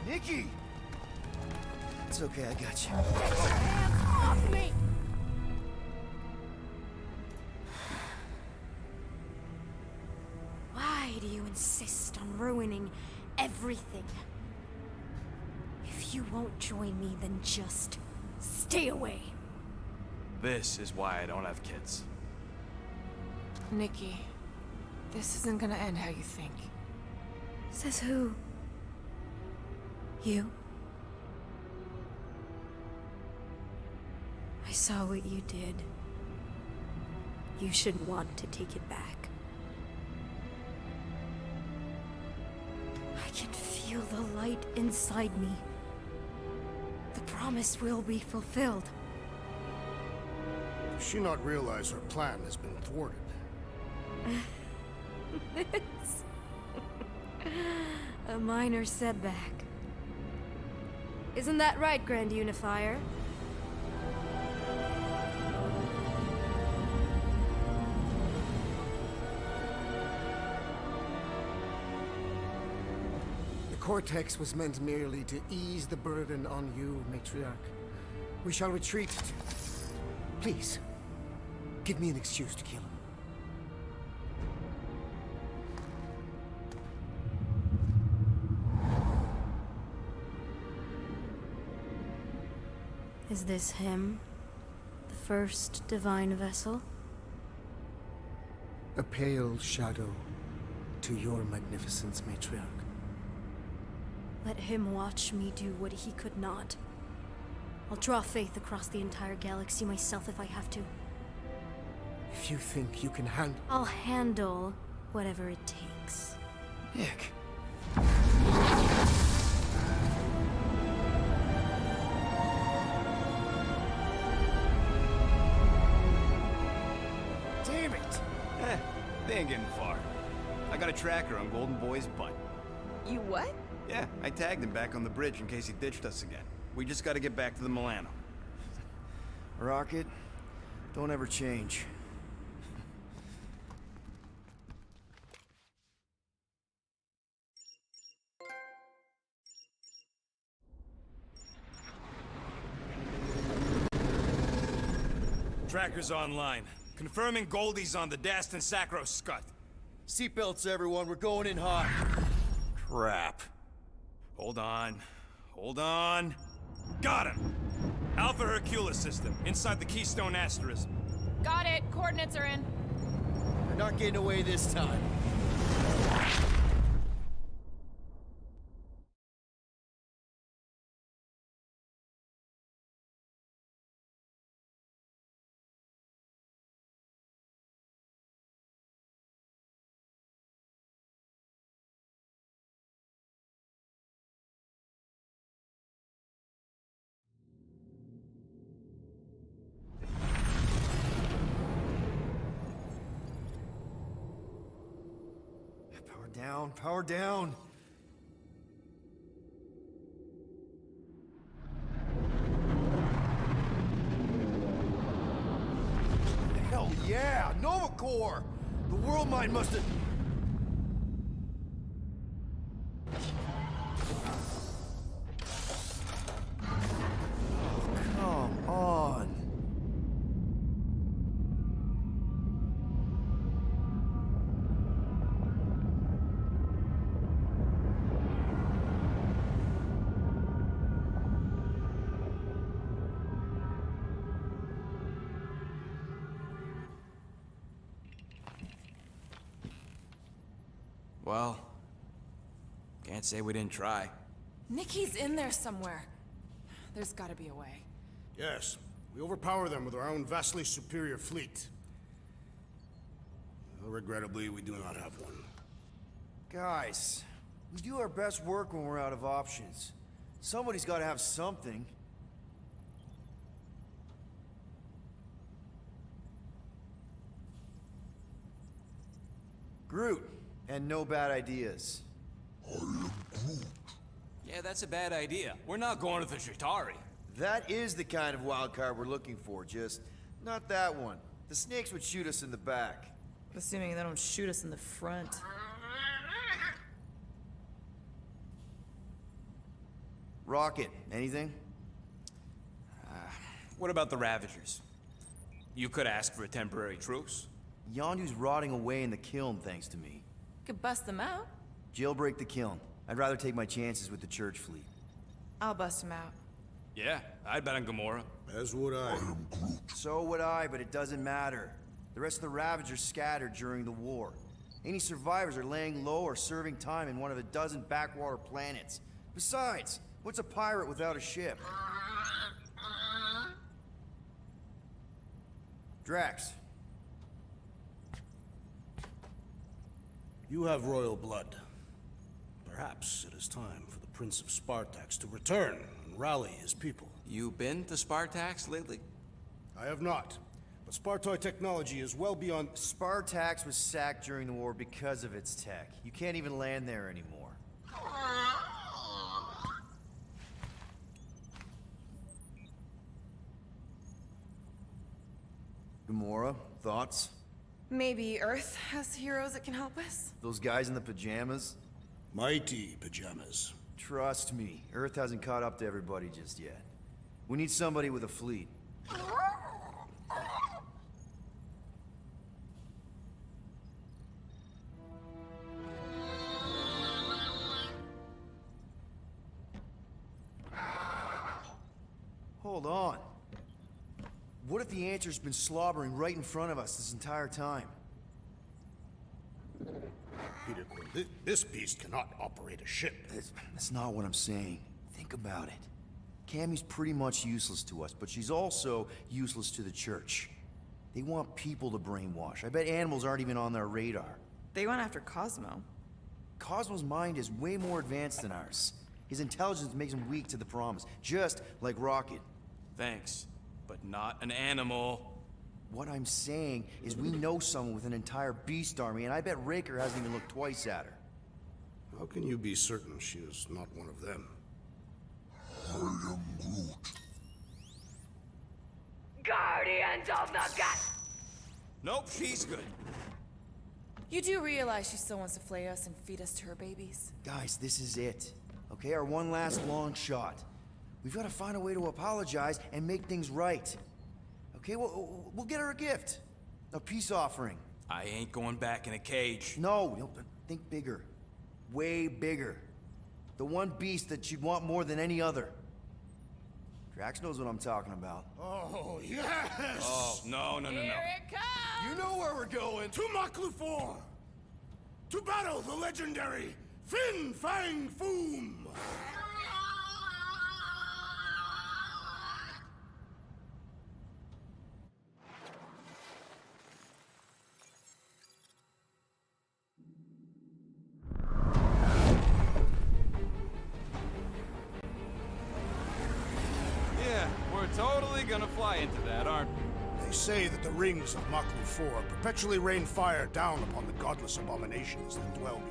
Nikki! It's okay, I got you. Hands off me! Why do you insist on ruining everything? If you won't join me, then just stay away. This is why I don't have kids. Nikki, this isn't gonna end how you think. Says who? You? I saw what you did. You should want to take it back. I can feel the light inside me. The promise will be fulfilled. Does she not realize her plan has been thwarted? This... a minor setback. Isn't that right, Grand Unifier? The Cortex was meant merely to ease the burden on you, Matriarch. We shall retreat. Please, give me an excuse to kill him. Is this him? The first divine vessel? A pale shadow to your magnificence, Matriarch. Let him watch me do what he could not. I'll draw faith across the entire galaxy myself if I have to. If you think you can handle... I'll handle whatever it takes. Nick. Damn it! They ain't getting far. I got a tracker on Golden Boy's butt. You what? Yeah, I tagged him back on the bridge in case he ditched us again. We just gotta get back to the Milano. Rocket, don't ever change. Tracker's online. Confirming Goldie's on the Daston Sacro Scut. Seatbelts, everyone, we're going in hot. Crap. Hold on. Hold on. Got him! Alpha Hercules system, inside the Keystone Asterism. Got it. Coordinates are in. They're not getting away this time. Down, power down. Hell yeah! Nova Corps! The world mind must have... Come on. Well, can't say we didn't try. Nikki's in there somewhere. There's gotta be a way. Yes, we overpower them with our own vastly superior fleet. Well, regrettably, we do not have one. Guys, we do our best work when we're out of options. Somebody's got to have something. Groot, and no bad ideas. Yeah, that's a bad idea. We're not going to the Shatari. That is the kind of wild card we're looking for, just not that one. The snakes would shoot us in the back. Assuming they don't shoot us in the front. Rocket, anything? What about the Ravagers? You could ask for a temporary truce. Yondu's rotting away in the kiln thanks to me. Could bust them out. Jailbreak the kiln. I'd rather take my chances with the church fleet. I'll bust them out. Yeah, I'd bet on Gamora. As would I. So would I, but it doesn't matter. The rest of the Ravagers scattered during the war. Any survivors are laying low or serving time in one of a dozen backwater planets. Besides, what's a pirate without a ship? Drax. You have royal blood. Perhaps it is time for the Prince of Spartax to return and rally his people. You been to Spartax lately? I have not, but Spartoid technology is well beyond... Spartax was sacked during the war because of its tech. You can't even land there anymore. Gamora, thoughts? Maybe Earth has heroes that can help us? Those guys in the pajamas? Mighty pajamas. Trust me, Earth hasn't caught up to everybody just yet. We need somebody with a fleet. Hold on. What if the answer's been slobbering right in front of us this entire time? Peter Quill, this beast cannot operate a ship. That's not what I'm saying. Think about it. Cammy's pretty much useless to us, but she's also useless to the church. They want people to brainwash. I bet animals aren't even on their radar. They went after Cosmo. Cosmo's mind is way more advanced than ours. His intelligence makes him weak to the promise, just like Rocket. Thanks, but not an animal. What I'm saying is we know someone with an entire beast army, and I bet Raker hasn't even looked twice at her. How can you be certain she is not one of them? I am Groot. Guardians of the Galaxy. Nope, she's good. You do realize she still wants to flay us and feed us to her babies? Guys, this is it. Okay, our one last long shot. We've got to find a way to apologize and make things right. Okay, we'll get her a gift. A peace offering. I ain't going back in a cage. No, think bigger. Way bigger. The one beast that she'd want more than any other. Drax knows what I'm talking about. Oh, yes! Oh, no. Here it comes! You know where we're going! To Maklufor! To battle the legendary Fin Fang Foom! Yeah, we're totally gonna fly into that, aren't we? They say that the rings of Maklufor perpetually rain fire down upon the godless abominations that dwell